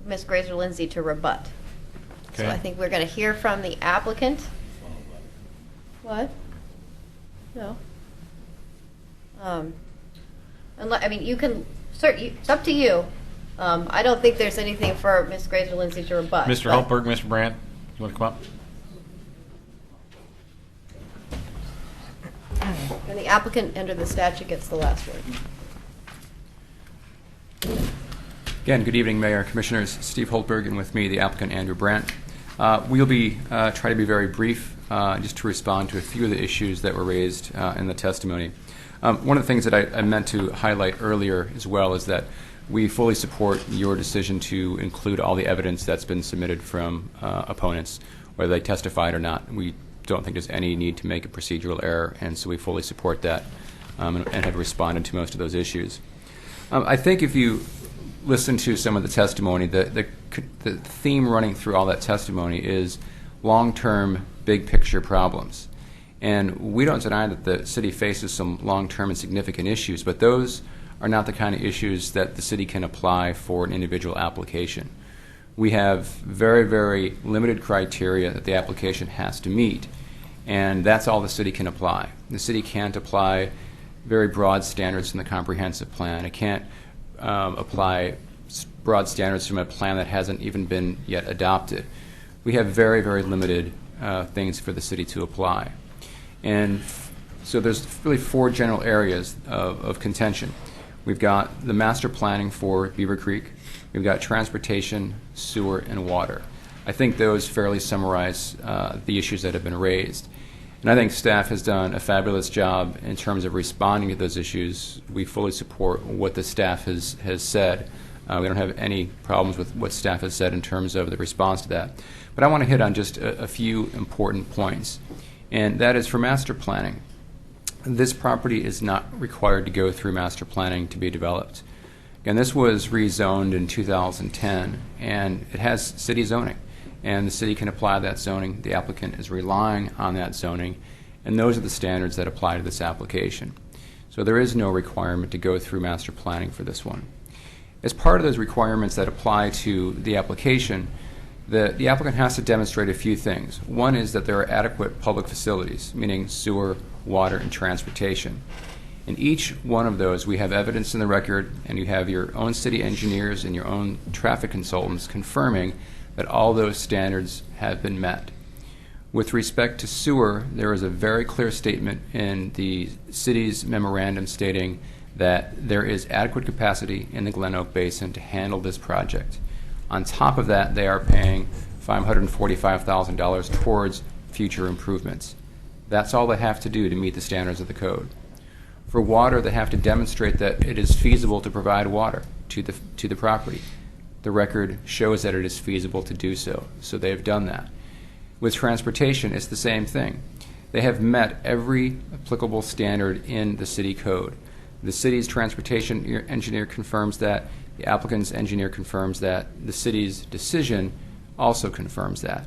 Ms. Grazer Lindsay, to rebut. So Okay. I think we're going to hear from the applicant. What? No. I mean, you can, it's up to you. I don't think there's anything for Ms. Grazer Lindsay to rebut. Mr. but- Hultberg, Mr. Brandt, you want to come up? And the applicant under the statute gets the last word. Again, good evening, Mayor, Commissioners. Steve Holtberg, and with me, the applicant Andrew Brandt. We'll be try to be very brief, just to respond to a few of the issues that were raised in the testimony. One of the things that I meant to highlight earlier as well is that we fully support your decision to include all the evidence that's been submitted from opponents, whether they testified or not. We don't think there's any need to make a procedural error, and so we fully support that and have responded to most of those issues. I think if you listen to some of the testimony, the theme running through all that testimony is long-term, big-picture problems. And we don't deny that the city faces some long-term and significant issues, but those are not the kind of issues that the city can apply for an individual application. We have very, very limited criteria that the application has to meet, and that's all the city can apply. The city can't apply very broad standards in the comprehensive plan. It can't apply broad standards from a plan that hasn't even been yet adopted. We have very, very limited things for the city to apply. And so there's really four general areas of contention. We've got the master planning for Beaver Creek. We've got transportation, sewer, and water. I think those fairly summarize the issues that have been raised. And I think staff has done a fabulous job in terms of responding to those issues. We fully support what the staff has said. We don't have any problems with what staff has said in terms of the response to that. But I want to hit on just a few important points. And that is for master planning. This property is not required to go through master planning to be developed. Again, this was rezoned in 2010, and it has city zoning. And the city can apply that zoning. The applicant is relying on that zoning, and those are the standards that apply to this application. So there is no requirement to go through master planning for this one. As part of those requirements that apply to the application, the applicant has to demonstrate a few things. One is that there are adequate public facilities, meaning sewer, water, and transportation. In each one of those, we have evidence in the record, and you have your own city engineers and your own traffic consultants confirming that all those standards have been met. With respect to sewer, there is a very clear statement in the city's memorandum stating that there is adequate capacity in the Glen Oak Basin to handle this project. On top of that, they are paying $545,000 towards future improvements. That's all they have to do to meet the standards of the code. For water, they have to demonstrate that it is feasible to provide water to the property. The record shows that it is feasible to do so, so they have done that. With transportation, it's the same thing. They have met every applicable standard in the city code. The city's transportation engineer confirms that. The applicant's engineer confirms that. The city's decision also confirms that.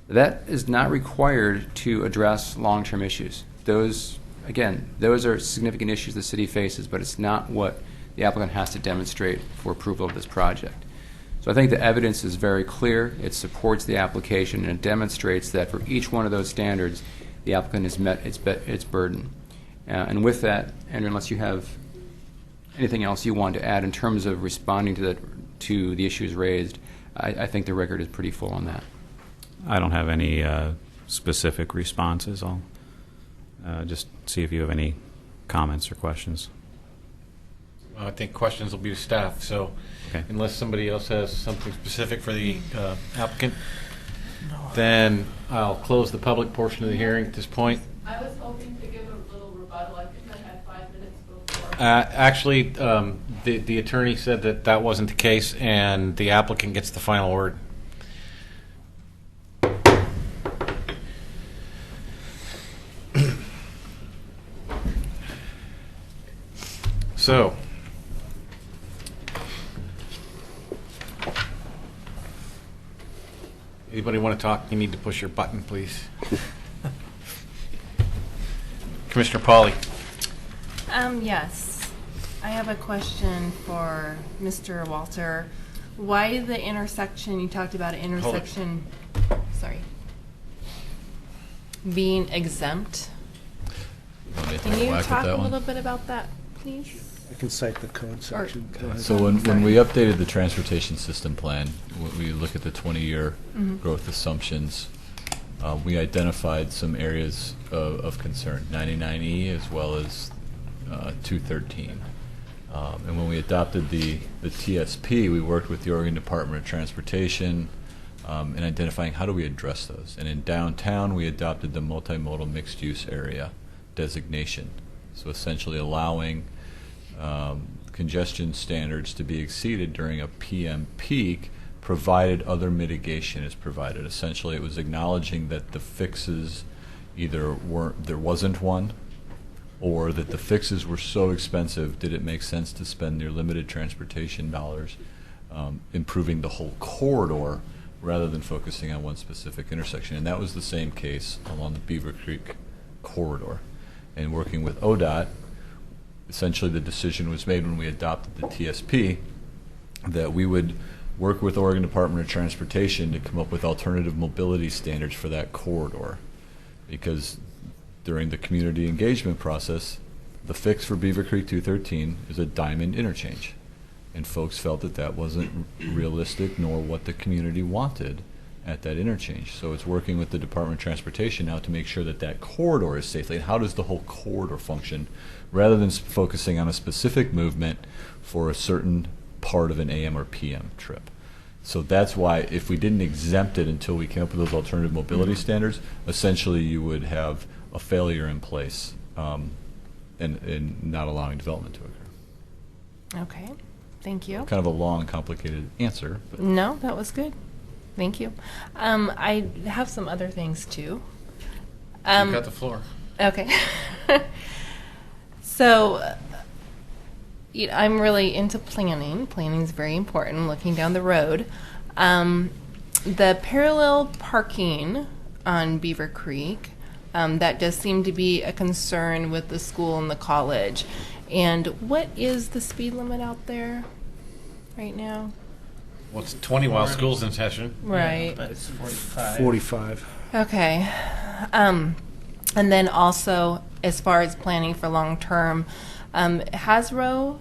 That is not required to address long-term issues. Those are significant issues the city faces, but it's not what the applicant has to demonstrate for approval of this project. So I think the evidence is very clear. It supports the application, and it demonstrates that for each one of those standards, the applicant has met its burden. And with that, Andrew, unless you have anything else you want to add in terms of responding to the issues raised, I think the record is pretty full on that. I don't have any specific responses. I'll just see if you have any comments or questions. I think questions will be to staff, so okay. Unless somebody else has something specific for the applicant, then I'll close the public portion of the hearing at this point. I was hoping to give a little rebuttal. I think I had 5 minutes before. Actually, the attorney said that wasn't the case, and the applicant gets the final word. So, anybody want to talk? You need to push your button, please. Commissioner Pauly. Yes. I have a question for Mr. Walter. Why the intersection, you talked about an intersection, sorry, being exempt? Can you talk a little bit about that, please? I can cite the code section. Go ahead. So when we updated the transportation system plan, when we look at the 20-year growth assumptions, we identified some areas of concern, 99E as well as 213. And when we adopted the TSP, we worked with the Oregon Department of Transportation in identifying how do we address those. And in downtown, we adopted the multimodal mixed-use area designation. So essentially allowing congestion standards to be exceeded during a PM peak, provided other mitigation is provided. Essentially, it was acknowledging that the fixes either there wasn't one, or that the fixes were so expensive, did it make sense to spend your limited transportation dollars improving the whole corridor rather than focusing on one specific intersection. And that was the same case along the Beaver Creek corridor. And working with ODOT, essentially the decision was made when we adopted the TSP that we would work with Oregon Department of Transportation to come up with alternative mobility standards for that corridor. Because during the community engagement process, the fix for Beaver Creek 213 is a diamond interchange. And folks felt that that wasn't realistic nor what the community wanted at that interchange. So it's working with the Department of Transportation now to make sure that that corridor is safely. And how does the whole corridor function, rather than focusing on a specific movement for a certain part of an AM or PM trip. So that's why if we didn't exempt it until we came up with those alternative mobility standards, essentially you would have a failure in place and not allowing development to occur. Okay, thank you. Kind of a long, complicated answer. But No, that was good. Thank you. I have some other things too. You've got the floor. Okay. So, I'm really into planning. Planning is very important, looking down the road. The parallel parking on Beaver Creek, that does seem to be a concern with the school and the college. And what is the speed limit out there right now? Well, it's 20 while school's in session. Right. But it's 45. 45. Okay. And then also, as far as planning for long term, has Row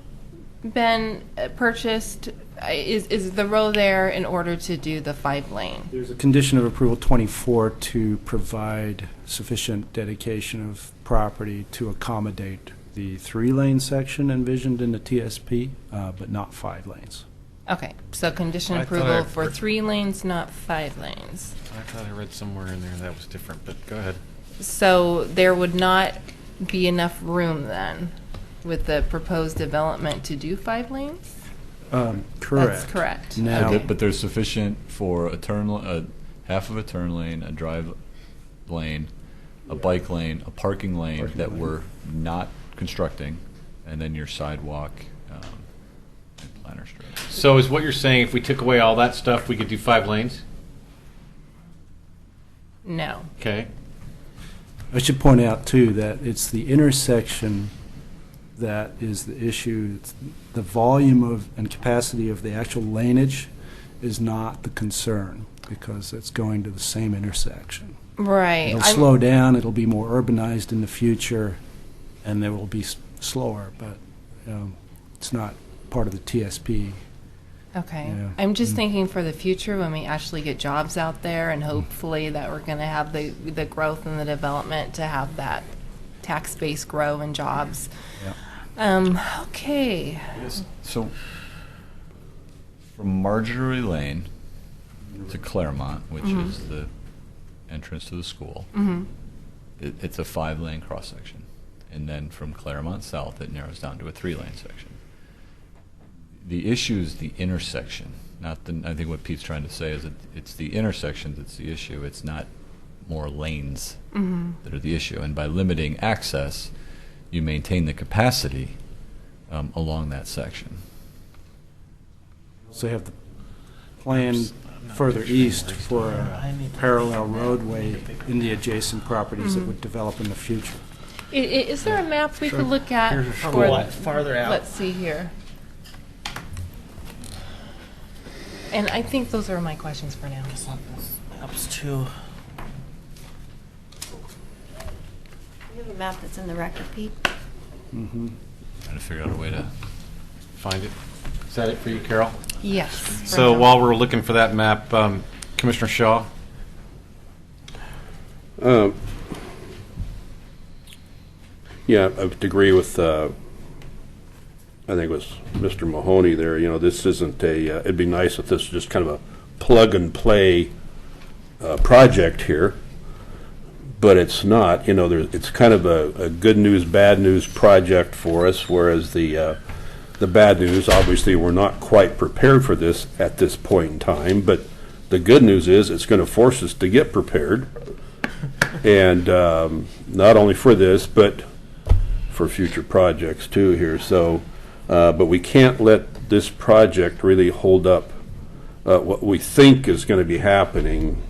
been purchased? Is the row there in order to do the 5-lane? There's a condition of approval 24 to provide sufficient dedication of property to accommodate the 3-lane section envisioned in the TSP, but not 5 lanes. Okay, so condition approval for 3 lanes, not 5 lanes. I thought I read somewhere in there that was different, but go ahead. So there would not be enough room then with the proposed development to do 5 lanes? Correct. That's correct. Now, Okay. But there's sufficient for a turn, half of a turn lane, a drive lane, a bike lane, a parking lane that we're not constructing, and then your sidewalk and Planter Street. So is what you're saying, if we took away all that stuff, we could do 5 lanes? No. Okay. I should point out, too, that it's the intersection that is the issue. It's the volume of and capacity of the actual laneage is not the concern, because it's going to the same intersection. Right. It'll slow down, it'll be more urbanized in the future, and there will be slower, but it's not part of the TSP. Okay. Yeah. I'm just thinking for the future when we actually get jobs out there, and hopefully that we're going to have the growth and the development to have that tax base grow and jobs. Okay. So from Marjorie Lane to Claremont, which is the entrance to the school, it's a 5-lane cross-section. And then from Claremont South, it narrows down to a 3-lane section. The issue is the intersection, not the. I think what Pete's trying to say is that it's the intersections that's the issue. It's not more lanes that are the issue. And by limiting access, you maintain the capacity along that section. So you have the plan further east for a parallel roadway in the adjacent properties that would develop in the future. Is there a map we could look at? Here's a for- school farther out. Let's see here. And I think those are my questions for now. Maps too. You have a map that's in the record, Pete? Mm-hmm. Trying to figure out a way to Find it. Is that it for you, Carol? Yes. So while we're looking for that map, Commissioner Shaw? Yeah, I would agree with, I think it was Mr. Mahoney there. You know, this isn't it'd be nice if this was just kind of a plug and play project here, but it's not. You know, it's kind of a good news, bad news project for us, whereas the bad news, obviously, we're not quite prepared for this at this point in time, but the good news is it's going to force us to get prepared, and not only for this, but for future projects too here. So, but we can't let this project really hold up what we think is going to be happening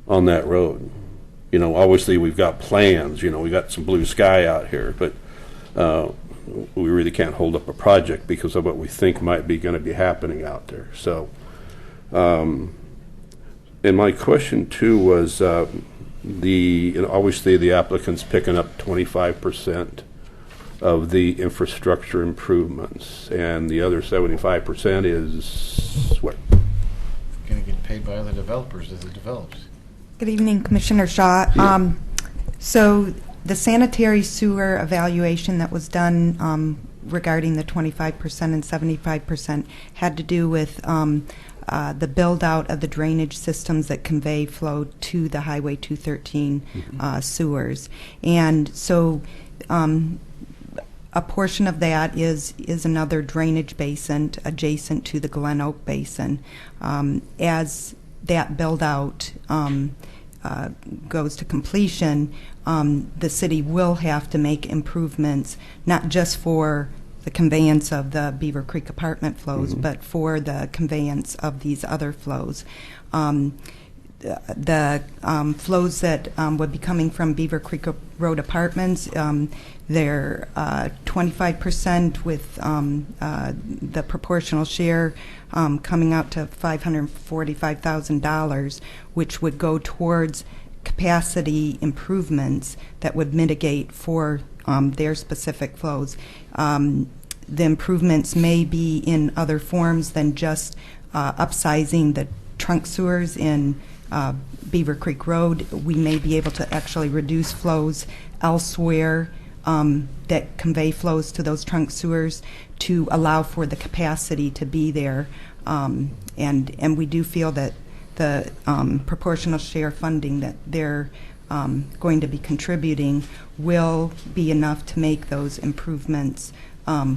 on that road. You know, obviously we've got plans, you know, we got some blue sky out here, but we really can't hold up a project because of what we think might be going to be happening out there. So, and my question too was, obviously the applicant's picking up 25% of the infrastructure improvements, and the other 75% is what? Going to get paid by other developers as it develops. Good evening, Commissioner Shaw. So the sanitary sewer evaluation that was done regarding the 25% and 75% had to do with the build-out of the drainage systems that convey flow to the Highway 213 sewers. And so a portion of that is another drainage basin adjacent to the Glen Oak Basin. As that build-out goes to completion, the city will have to make improvements, not just for the conveyance of the Beaver Creek apartment flows, but for the conveyance of these other flows. The flows that would be coming from Beaver Creek Road apartments, they're 25% with the proportional share coming out to $545,000, which would go towards capacity improvements that would mitigate for their specific flows. The improvements may be in other forms than just upsizing the trunk sewers in Beaver Creek Road. We may be able to actually reduce flows elsewhere that convey flows to those trunk sewers to allow for the capacity to be there. And we do feel that the proportional share funding that they're going to be contributing will be enough to make those improvements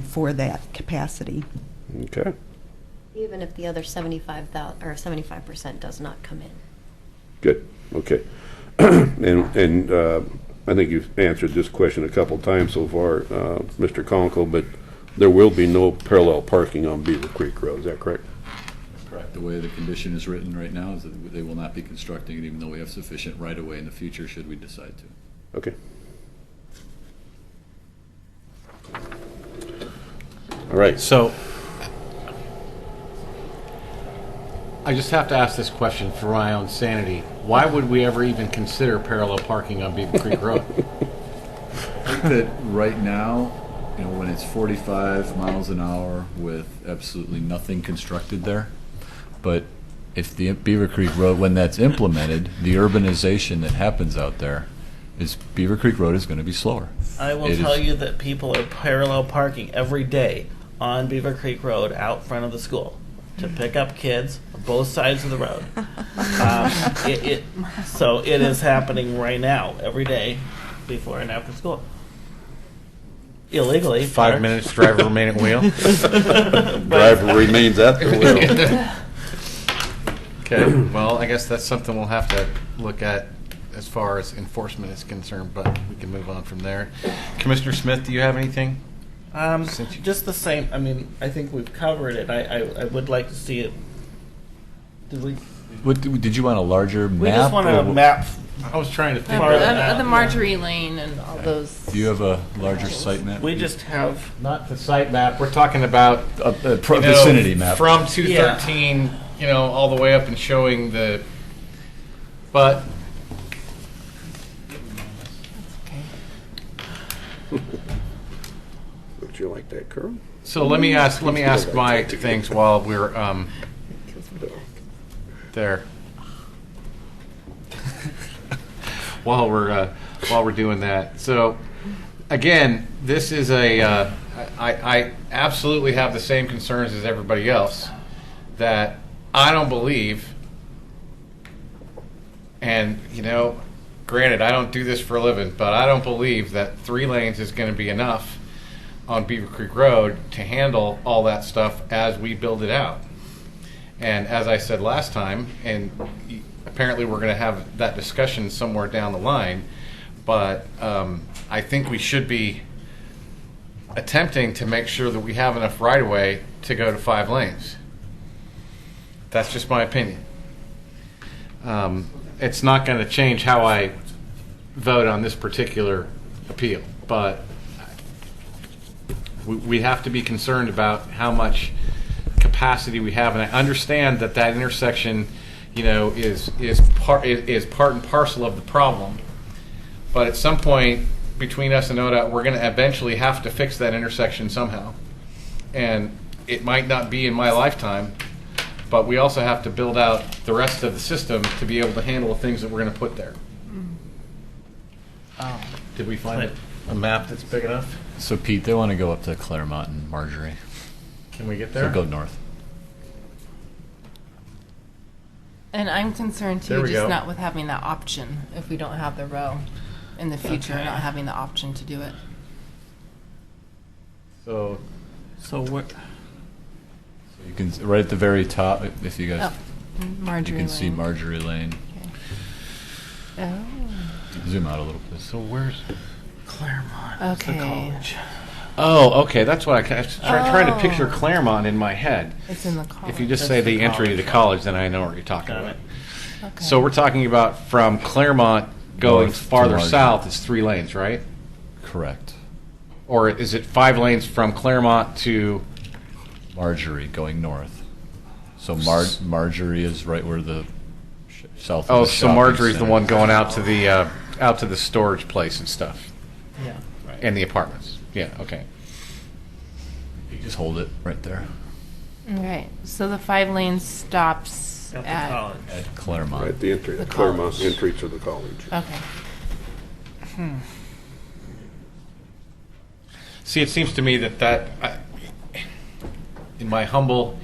for that capacity. Okay. Even if the other 75% does not come in. Good. Okay. and I think you've answered this question a couple times so far, Mr. Conkle, but there will be no parallel parking on Beaver Creek Road. Is that correct? Correct. The way the condition is written right now is that they will not be constructing it, even though we have sufficient right-of-way in the future should we decide to. Okay. All right. So I just have to ask this question for my own sanity. Why would we ever even consider parallel parking on Beaver Creek Road? I think that right now, you know, when it's 45 miles an hour with absolutely nothing constructed there, but if the Beaver Creek Road, when that's implemented, the urbanization that happens out there is Beaver Creek Road is going to be slower. I will tell you that people are parallel parking every day on Beaver Creek Road out front of the school to pick up kids on both sides of the road. So it is happening right now, every day, before and after school. Illegally. 5 minutes, driver remain at wheel. Driver remains at the wheel. Okay, well, I guess that's something we'll have to look at as far as enforcement is concerned, but we can move on from there. Commissioner Smith, do you have anything? Just the same. I mean, I think we've covered it. I would like to see it. Did we? Did you want a larger map? We just want a or- map. I was trying to think. The Marjorie Lane and all those. Do you have a larger site map? We just have. Not the site map. We're talking about A you know, vicinity map. from 213, all the way up and showing the. But Would you like that, Carl? so let me ask my things while we're there. while we're doing that. So again, this is I absolutely have the same concerns as everybody else, that I don't believe, and granted, I don't do this for a living, but I don't believe that 3 lanes is going to be enough on Beaver Creek Road to handle all that stuff as we build it out. And as I said last time, and apparently we're going to have that discussion somewhere down the line, but I think we should be attempting to make sure that we have enough right-of-way to go to 5 lanes. That's just my opinion. It's not going to change how I vote on this particular appeal, but we have to be concerned about how much capacity we have, and I understand that intersection, is part and parcel of the problem. But at some point between us and ODOT, we're going to eventually have to fix that intersection somehow, and it might not be in my lifetime. But we also have to build out the rest of the system to be able to handle the things that we're going to put there. Oh. Did we find a map that's big enough? So Pete, they want to go up to Claremont and Marjorie. Can we get there? So go north. And I'm concerned There too, we just go. not with having that option if we don't have the row in the future, not having the option to do it. So what? You can right at the very top, if you guys, Marjorie you can see Lane. Marjorie Lane. Oh. Zoom out a little bit. So where's Claremont? Okay. Oh, okay. That's what I was trying to picture Claremont in my head. It's in the college. If you just That's say the the entry to the college. college, then I know what you're talking Got about. it. Okay. So we're talking about from Claremont going North to farther Marjorie. south is 3 lanes, right? Correct. Or is it 5 lanes from Claremont to? Marjorie going north. So Marjorie is right where the south. Oh, of the so shopping Marjorie's the center. one going out to the storage place and stuff, Yeah. and the apartments. Yeah. Okay. You just hold it right there Right. So the 5 lanes stops At the at. college. at Claremont. Right at the entry, The the Claremont college. entry to the college. Okay. See, it seems to me that in my humble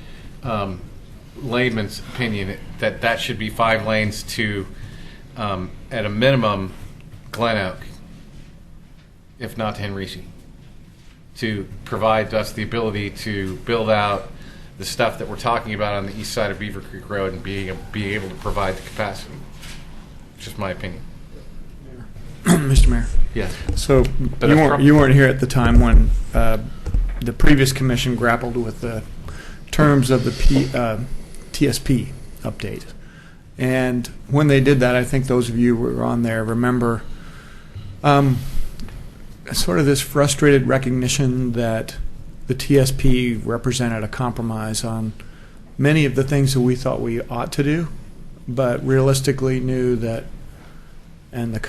layman's opinion, that should be 5 lanes to, at a minimum, Glen Oak, if not to Henrici, to provide us the ability to build out the stuff that we're talking about on the east side of Beaver Creek Road and being able to provide the capacity. It's just my opinion. Mr. Mayor. Yes. So But you weren't here at the time when the previous commission grappled with the terms of the TSP update. And when they did that, I think those of you who were on there remember sort of this frustrated recognition that the TSP represented a compromise on many of the things that we thought we ought to do, but realistically knew that, and the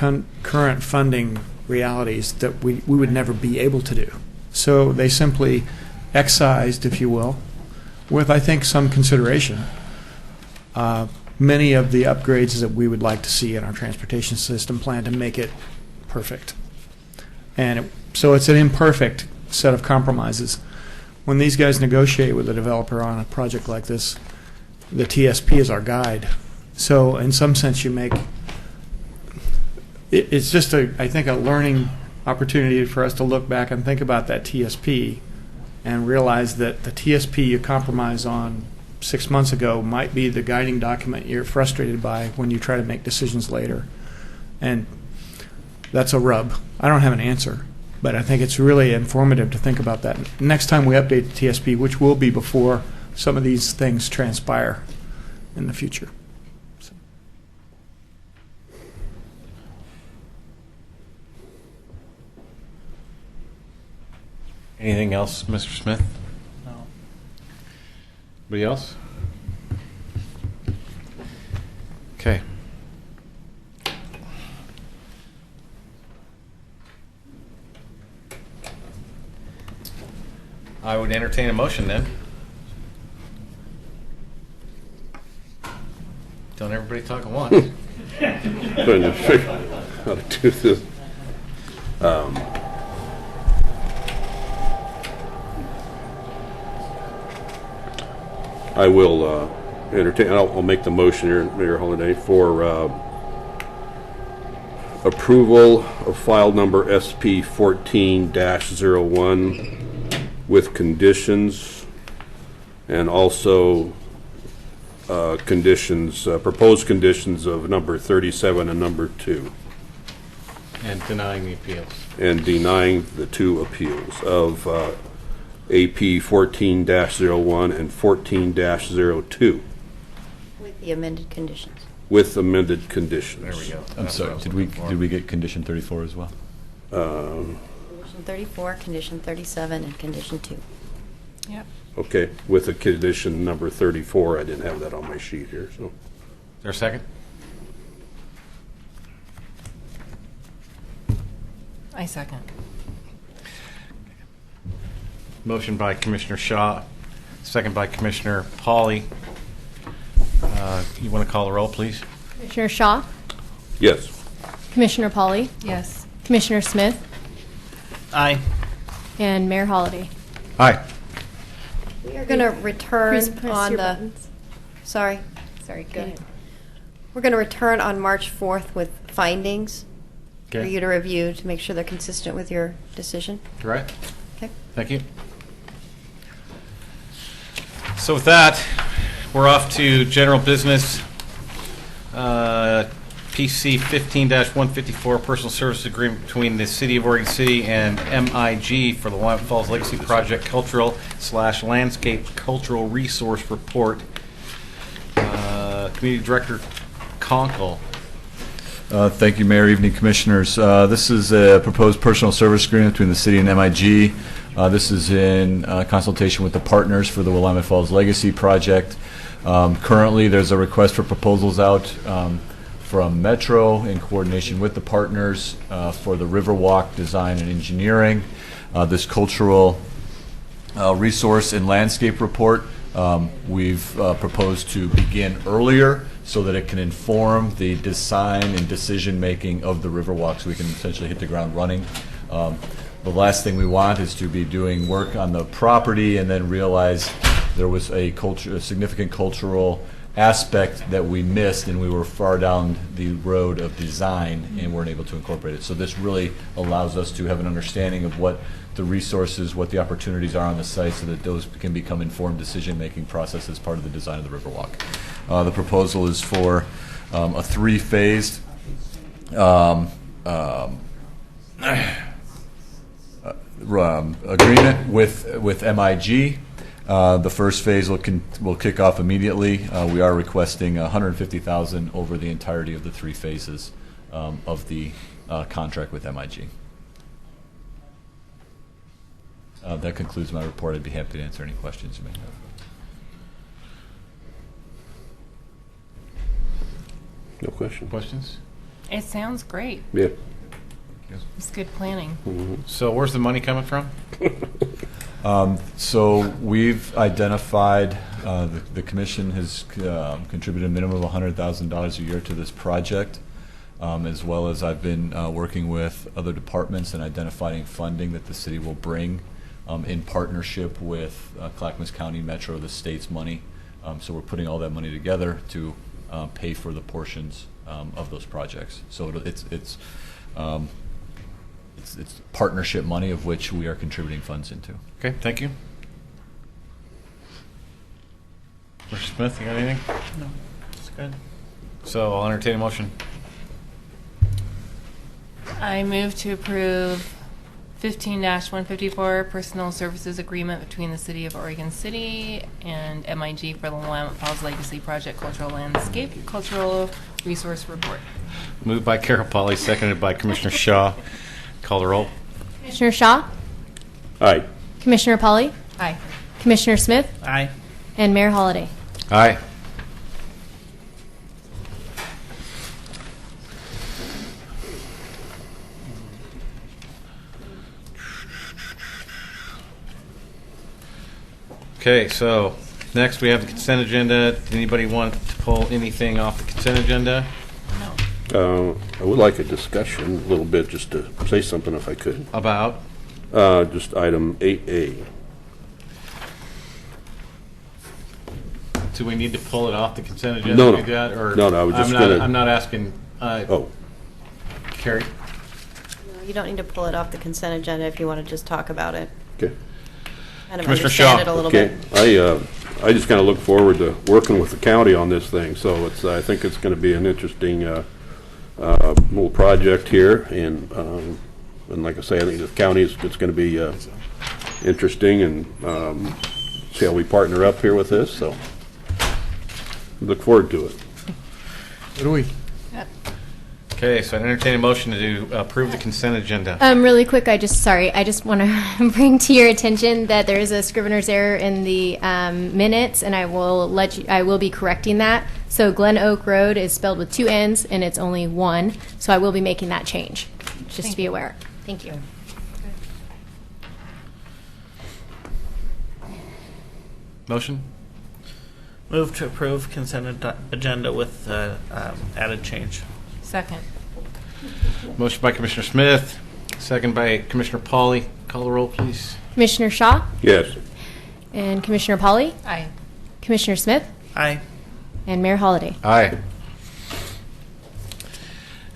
current funding realities, that we would never be able to do. So they simply excised, if you will, with, I think, some consideration, many of the upgrades that we would like to see in our transportation system plan to make it perfect. And so it's an imperfect set of compromises. When these guys negotiate with a developer on a project like this, the TSP is our guide. So in some sense, it's just I think a learning opportunity for us to look back and think about that TSP and realize that the TSP you compromise on 6 months ago might be the guiding document you're frustrated by when you try to make decisions later. And that's a rub. I don't have an answer, But I think it's really informative to think about that next time we update the TSP, which will be before some of these things transpire in the future. Anything else, Mr. Smith? No. Anybody else? Okay. I would entertain a motion then. Don't everybody talk at once. Trying to figure out how to do this. I will entertain, I'll make the motion here, Mayor Holliday, for approval of file number SP 14-01 with conditions, and also conditions, proposed conditions of number 37 and number 2. And denying the appeals. And denying the 2 appeals of AP 14-01 and 14-02 With the amended conditions. with amended conditions. There we go. I'm sorry, did we get condition 34 as well? Condition 34, condition 37, and condition 2. Yep. Okay, with the condition number 34, I didn't have that on my sheet here, so. Is there a second? I second. Motion by Commissioner Shaw, second by Commissioner Pauley. You want to call the roll, please? Commissioner Shaw, Yes. Commissioner Pauley, Yes. Commissioner Smith, Aye. and Mayor Holliday. Aye. We are going to return Please press on your the. buttons. Sorry. Sorry, go ahead. We're going to return on March 4th with findings for Okay. you to review to make sure they're consistent with your decision. Right. Okay. Thank you. So with that, we're off to general business. PC 15-154, personal services agreement between the City of Oregon City and MIG for the Willamette Falls Legacy Project Cultural/Landscape Cultural Resource Report. Community Director Conkle. Thank you, Mayor. Evening, Commissioners. This is a proposed personal service agreement between the city and MIG. This is in consultation with the partners for the Willamette Falls Legacy Project. Currently, there's a request for proposals out from Metro in coordination with the partners for the Riverwalk design and engineering. This cultural resource and landscape report, we've proposed to begin earlier so that it can inform the design and decision-making of the Riverwalk so we can essentially hit the ground running. The last thing we want is to be doing work on the property and then realize there was a significant cultural aspect that we missed and we were far down the road of design and weren't able to incorporate it. So this really allows us to have an understanding of what the resources, what the opportunities are on the site so that those can become informed decision-making process as part of the design of the Riverwalk. The proposal is for a 3-phased agreement with MIG. The first phase will kick off immediately. We are requesting $150,000 over the entirety of the 3 phases of the contract with MIG. That concludes my report. I'd be happy to answer any questions you may have. No question. Questions? It sounds great. Yeah. It's good planning. So where's the money coming from? So we've identified, the commission has contributed a minimum of $100,000 a year to this project, as well as I've been working with other departments and identifying funding that the city will bring in partnership with Clackamas County Metro, the state's money. So we're putting all that money together to pay for the portions of those projects. So it's partnership money of which we are contributing funds into. Okay, thank you. Mr. Smith, you got anything? No. That's good. So I'll entertain a motion. I move to approve 15-154 Personal Services Agreement between the City of Oregon City and MIG for the Willamette Falls Legacy Project Cultural Landscape Cultural Resource Report. Moved by Carol Polly, seconded by Commissioner Shaw. Call the roll. Commissioner Shaw, Aye. Commissioner Polly, Aye. Commissioner Smith, Aye. and Mayor Holliday. Aye. Okay, so next we have the consent agenda. Did anybody want to pull anything off the consent agenda? I would like a discussion, a little bit, just to say something if I could. About? Just item 8A. Do we need to pull it off the consent agenda? No, to no. do that, or No, I was just I'm not asking. Oh. Carrie? No, you don't need to pull it off the consent agenda if you want to just talk about it. Okay. Kind of Commissioner understand Shaw. it a little Okay. bit. I just kind of look forward to working with the county on this thing, so I think it's going to be an interesting little project here, and like I say, I think the county it's going to be interesting, and see how we partner up here with this. So look forward to it. What do we? Okay, so I entertain a motion to approve the consent agenda. Really quick, I just want to bring to your attention that there is a scrivener's error in the minutes, and I will be correcting that. So Glen Oak Road is spelled with 2 N's, and it's only 1. So I will be making that change, just to be aware. Thank you. Motion? Move to approve consent agenda with added change. Second. Motion by Commissioner Smith, second by Commissioner Polly. Call the roll, please. Commissioner Shaw Yes. and Commissioner Polly, Aye. Commissioner Smith, Aye. and Mayor Holliday. Aye.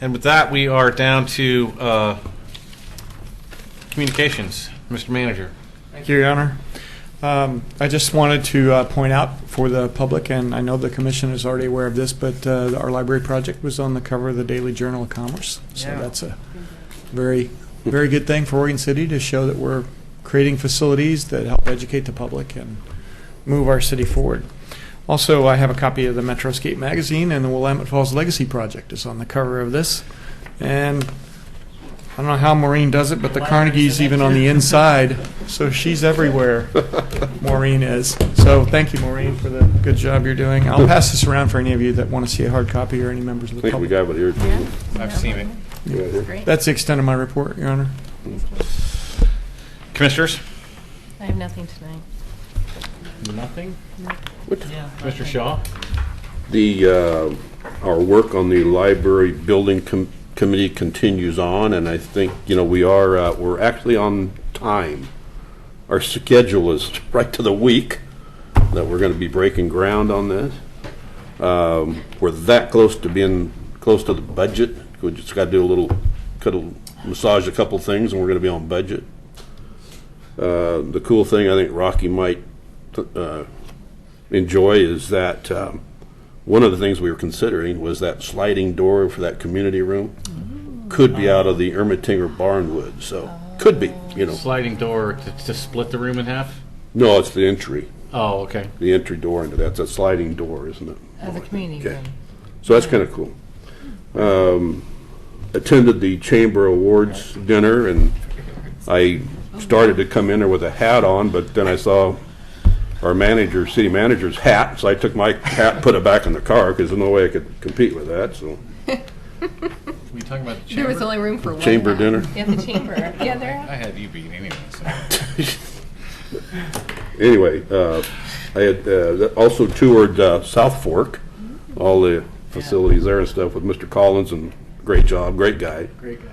And with that, we are down to communications. Mr. Manager. Thank you, Your Honor. I just wanted to point out for the public, and I know the commission is already aware of this, but our library project was on the cover of the Daily Journal of Commerce. So Yeah. that's a very, very good thing for Oregon City to show that we're creating facilities that help educate the public and move our city forward. Also, I have a copy of the Metroscape magazine, and the Willamette Falls Legacy Project is on the cover of this. And I don't know how Maureen does it, but the Carnegie's even on the inside, so she's everywhere. Maureen is. So thank you, Maureen, for the good job you're doing. I'll pass this around for any of you that want to see a hard copy or any members of I the think we public. got it here. Yeah. I've seen it. Yeah. Great. That's the extent of my report, Your Honor. Commissioners? I have nothing tonight. Nothing? Yeah. Mr. Shaw? Our work on the library building committee continues on, and I think we're actually on time. Our schedule is right to the week that we're going to be breaking ground on this. We're that close to being close to the budget. We just got to do massage a couple things, and we're going to be on budget. The cool thing I think Rocky might enjoy is that one of the things we were considering was that sliding door for that community room could be out of the Ermitinger Barnwood, so could be, Sliding door to split the room in half? No, it's the entry. Oh, okay. The entry door into that's a sliding door, isn't it? As a community Okay. room. So that's kind of cool. Attended the Chamber Awards dinner, and I started to come in there with a hat on, but then I saw our city manager's hat, so I took my hat, put it back in the car, because there's no way I could compete with that. So We talking about the There chamber? was only room for one. Chamber hat. dinner? Yeah, the chamber. Yeah, there. I had you beat anyway. So. anyway, I had also toured South Fork, all the facilities there and stuff with Mr. Collins, and great job, great guy. Great guy.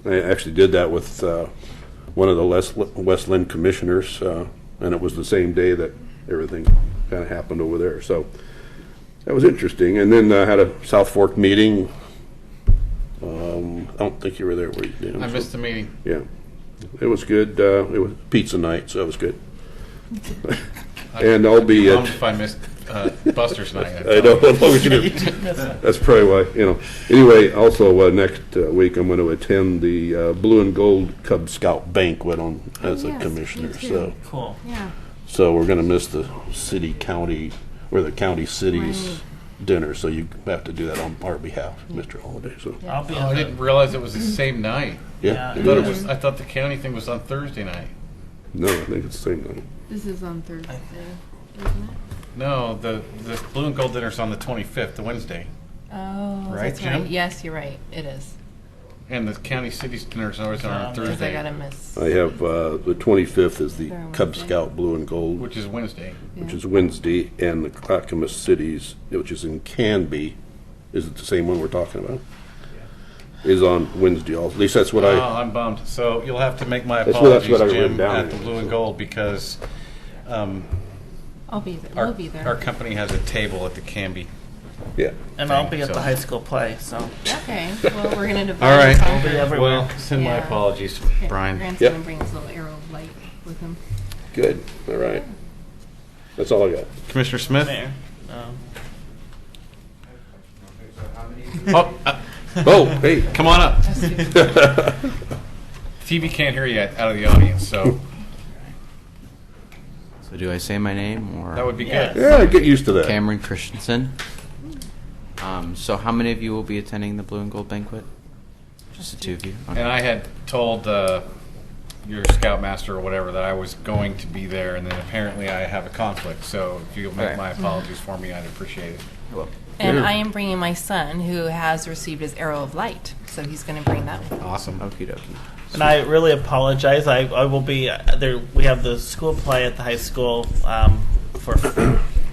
I actually did that with one of the West Lynn commissioners, and it was the same day that everything kind of happened over there. So that was interesting. And then I had a South Fork meeting. I don't think you were there, were you, Dan? I missed the meeting. Yeah. It was good. It was pizza night, so it was good. And I'll be if I missed Buster's night. I know. That's probably why, Anyway, also next week I'm going to attend the Blue and Gold Cub Scout banquet as a commissioner. So Cool. Yeah. So we're going to miss the county cities dinner. So you have to do that on our behalf, Mr. Holliday. So I'll be. I didn't realize it was the same night. Yeah. I thought the county thing was on Thursday night. No, I think it's the same night. This is on Thursday, isn't it? No, the Blue and Gold dinner's on the 25th, the Wednesday. Oh, Right, that's Jim? right. Yes, you're right. It is. And the county cities dinner's always on Because I Thursday. got to miss. I have the 25th is the They're on Cub Wednesday. Scout Blue and Gold, Which is Wednesday. which is Wednesday, and the Clackamas Cities, which is in Canby, is it the same one we're talking about? Is on Wednesday also. At least that's what Oh, I. I'm bummed. So you'll have to make my That's apologies, what I wrote Jim, down at the here. Blue and Gold because I'll be there. our, We'll be there. our company has a table at the Canby. Yeah. And I'll be at So- the high school play, so. Okay. Well, we're going to divide. All right. and I'll be conquer. everywhere. Well, send my Yeah. apologies, Brian. Grant's Yep. going to bring his little arrow of light with him. Good. All right. That's all I got. Commissioner Smith? Mayor. Oh, hey. Come on up. TV can't hear you out of the audience, so So do I say my name or? that would be good. Yeah, get used to that. Cameron Christensen. So how many of you will be attending the Blue and Gold banquet? Just the two of you. Okay. And I had told your scoutmaster or whatever that I was going to be there, and then apparently I have a conflict. So if you'll make Right. my apologies for me, I'd appreciate it. Well, And I am bringing my son, who has received his arrow of light. So he's going to bring that with him. Awesome. Okie dokie. And I really apologize. I will be there. We have the school play at the high school for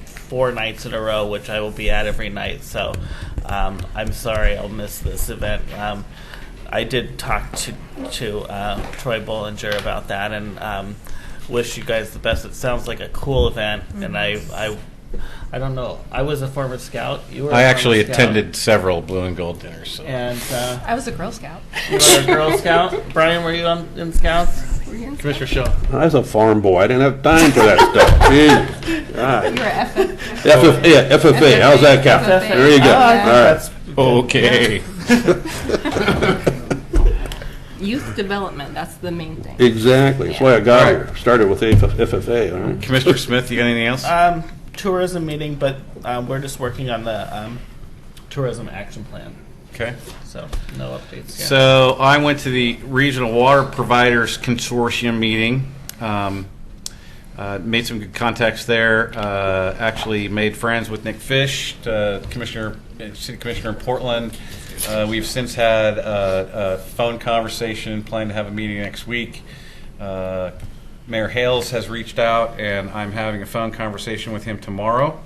4 nights in a row, which I will be at every night. So I'm sorry I'll miss this event. I did talk to Troy Bollinger about that, and wish you guys the best. It sounds like a cool event, and I don't know. I was a former scout. You were. I a actually former scout. attended several Blue and Gold dinners. So. And I was a Girl Scout. you were a Girl Scout. Brian, were you in Scouts? Commissioner Shaw. I was a farm boy. I didn't have time for that stuff. Jesus. God. You were FFA. How's that count? FFA. There you go. Oh, All right. Okay. Youth development, that's the main thing. Exactly. That's why I got here. Started with FFA. All right. Commissioner Smith, you got anything else? Tourism meeting, but we're just working on the tourism action plan. Okay. So no updates yet. So I went to the Regional Water Providers Consortium meeting. Made some good contacts there. Actually made friends with Nick Fish, City Commissioner in Portland. We've since had a phone conversation, plan to have a meeting next week. Mayor Hales has reached out, and I'm having a phone conversation with him tomorrow.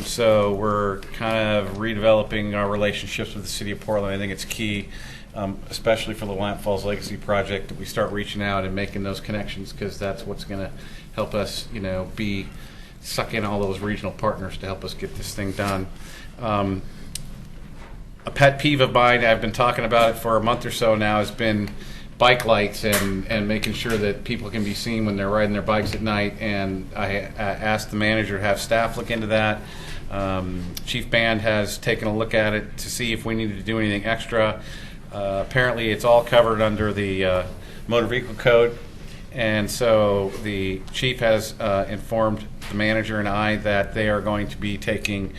So we're kind of redeveloping our relationships with the City of Portland. I think it's key, especially for the Willamette Falls Legacy Project, that we start reaching out and making those connections, because that's what's going to help us, suck in all those regional partners to help us get this thing done. A pet peeve of mine, I've been talking about it for a month or so now, has been bike lights and making sure that people can be seen when they're riding their bikes at night. And I asked the manager to have staff look into that. Chief Band has taken a look at it to see if we needed to do anything extra. Apparently it's all covered under the Motor Vehicle Code. And so the chief has informed the manager and I that they are going to be taking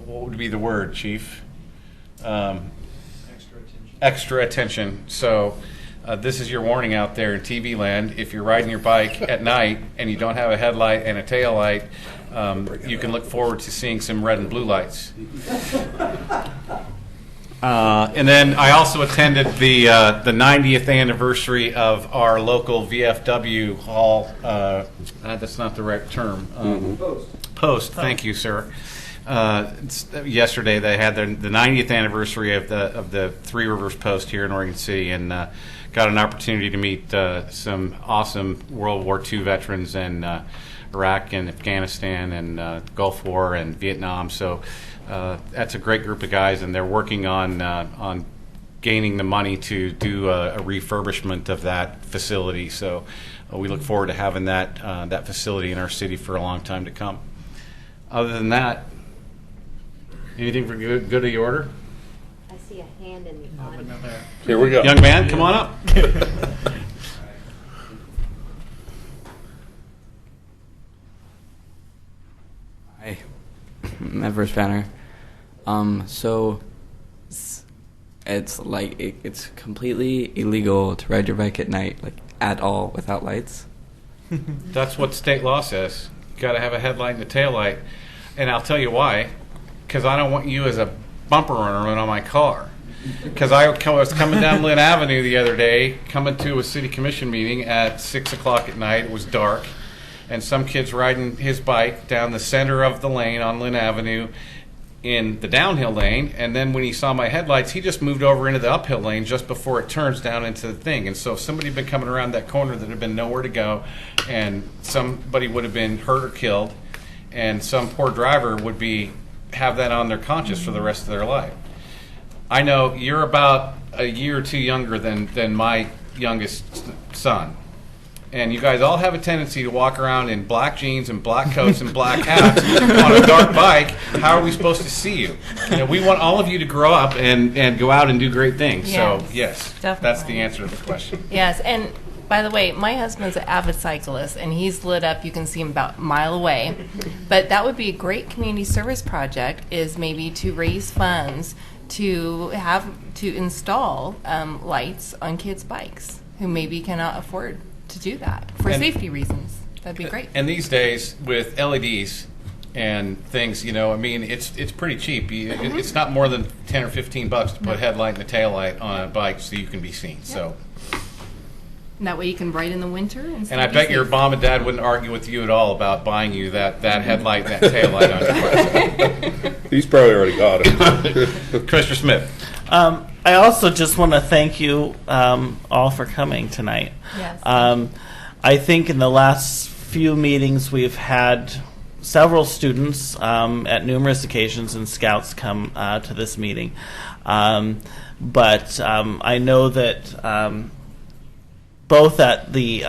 what would be the word, Chief? Extra attention. So this is your warning out there in TV land. If you're riding your bike at night and you don't have a headlight and a tail light, you can look forward to seeing some red and blue lights. And then I also attended the 90th anniversary of our local VFW hall. That's not the right term. Post. Thank you, sir. Yesterday they had the 90th anniversary of the Three Rivers Post here in Oregon City, and got an opportunity to meet some awesome World War II veterans in Iraq and Afghanistan and Gulf War and Vietnam. So that's a great group of guys, and they're working on gaining the money to do a refurbishment of that facility. So we look forward to having that that facility in our city for a long time to come. Other than that, anything for good of the order? I see a hand in the audience. Here we go. Young man, come on up. Hi, I'm Everest Banner. So it's like it's completely illegal to ride your bike at night, like at all, without lights. That's what state law says. You got to have a headlight and a tail light, and I'll tell you why. Because I don't want you as a bumper runner on my car. Because I was coming down Lynn Avenue the other day, coming to a city commission meeting at 6 o'clock at night. It was dark, and some kid's riding his bike down the center of the lane on Lynn Avenue in the downhill lane, and then when he saw my headlights, he just moved over into the uphill lane just before it turns down into the thing. And so if somebody had been coming around that corner that had been nowhere to go, and somebody would have been hurt or killed, and some poor driver would have that on their conscience for the rest of their life. I know you're about a year or two younger than my youngest son. And you guys all have a tendency to walk around in black jeans and black coats and black hats on a dark bike. How are we supposed to see you? We want all of you to grow up and go out and do great things. Yes, so, yes, definitely. That's the answer to the question. Yes, and by the way, my husband's an avid cyclist, and he's lit up. You can see him about a mile away. But that would be a great community service project, is maybe to raise funds to install lights on kids' bikes who maybe cannot afford to do that for safety reasons. That'd be great. And these days with LEDs and things, it's pretty cheap. It's not more than $10 or $15 to put a headlight and a tail light on a bike so you can be seen. So. And that way you can ride in the winter. And I bet your mom and dad wouldn't argue with you at all about buying you that headlight and that tail light on your bike. He's probably already got it. Commissioner Smith. I also just want to thank you all for coming tonight. Yes. I think in the last few meetings we've had several students at numerous occasions and scouts come to this meeting. But I know that both at the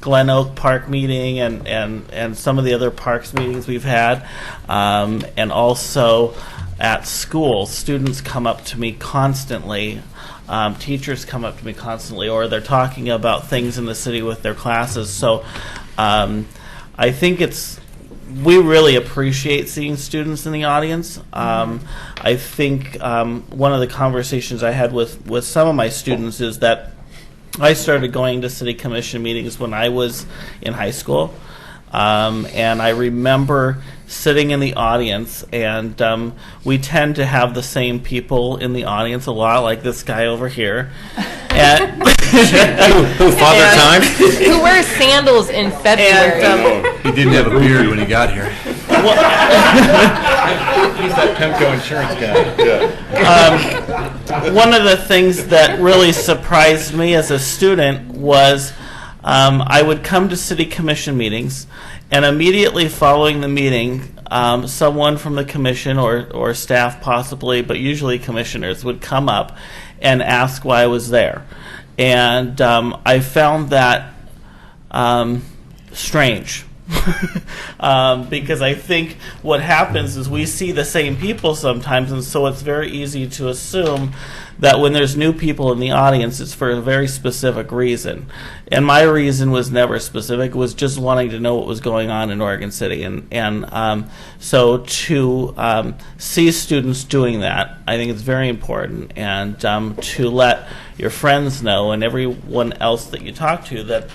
Glen Oak Park meeting and some of the other parks meetings we've had, and also at school, students come up to me constantly, teachers come up to me constantly, or they're talking about things in the city with their classes. So I think we really appreciate seeing students in the audience. I think one of the conversations I had with some of my students is that I started going to city commission meetings when I was in high school. And I remember sitting in the audience, and we tend to have the same people in the audience a lot, like this guy over here. Father Time? Who wears sandals in February. He didn't have a beard when he got here. He's that Pemco insurance guy. One of the things that really surprised me as a student was I would come to city commission meetings, and immediately following the meeting, someone from the commission or staff possibly, but usually commissioners, would come up and ask why I was there. And I found that strange. Because I think what happens is we see the same people sometimes, and so it's very easy to assume that when there's new people in the audience, it's for a very specific reason. And my reason was never specific. It was just wanting to know what was going on in Oregon City. And so to see students doing that, I think it's very important. And to let your friends know and everyone else that you talk to that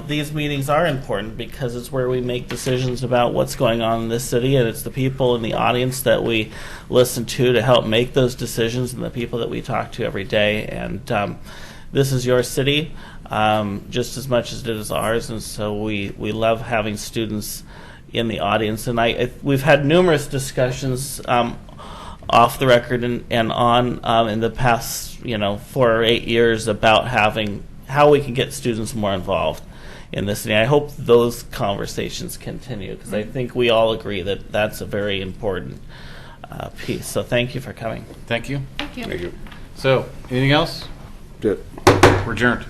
these meetings are important, because it's where we make decisions about what's going on in this city, and it's the people in the audience that we listen to help make those decisions, and the people that we talk to every day. And this is your city just as much as it is ours, and so we love having students in the audience. And we've had numerous discussions off the record and on in the past 4 or 8 years about how we can get students more involved in this city. I hope those conversations continue, because I think we all agree that that's a very important piece. So thank you for coming. Thank you. Thank you. Thank you. So, anything else? Good. We're adjourned.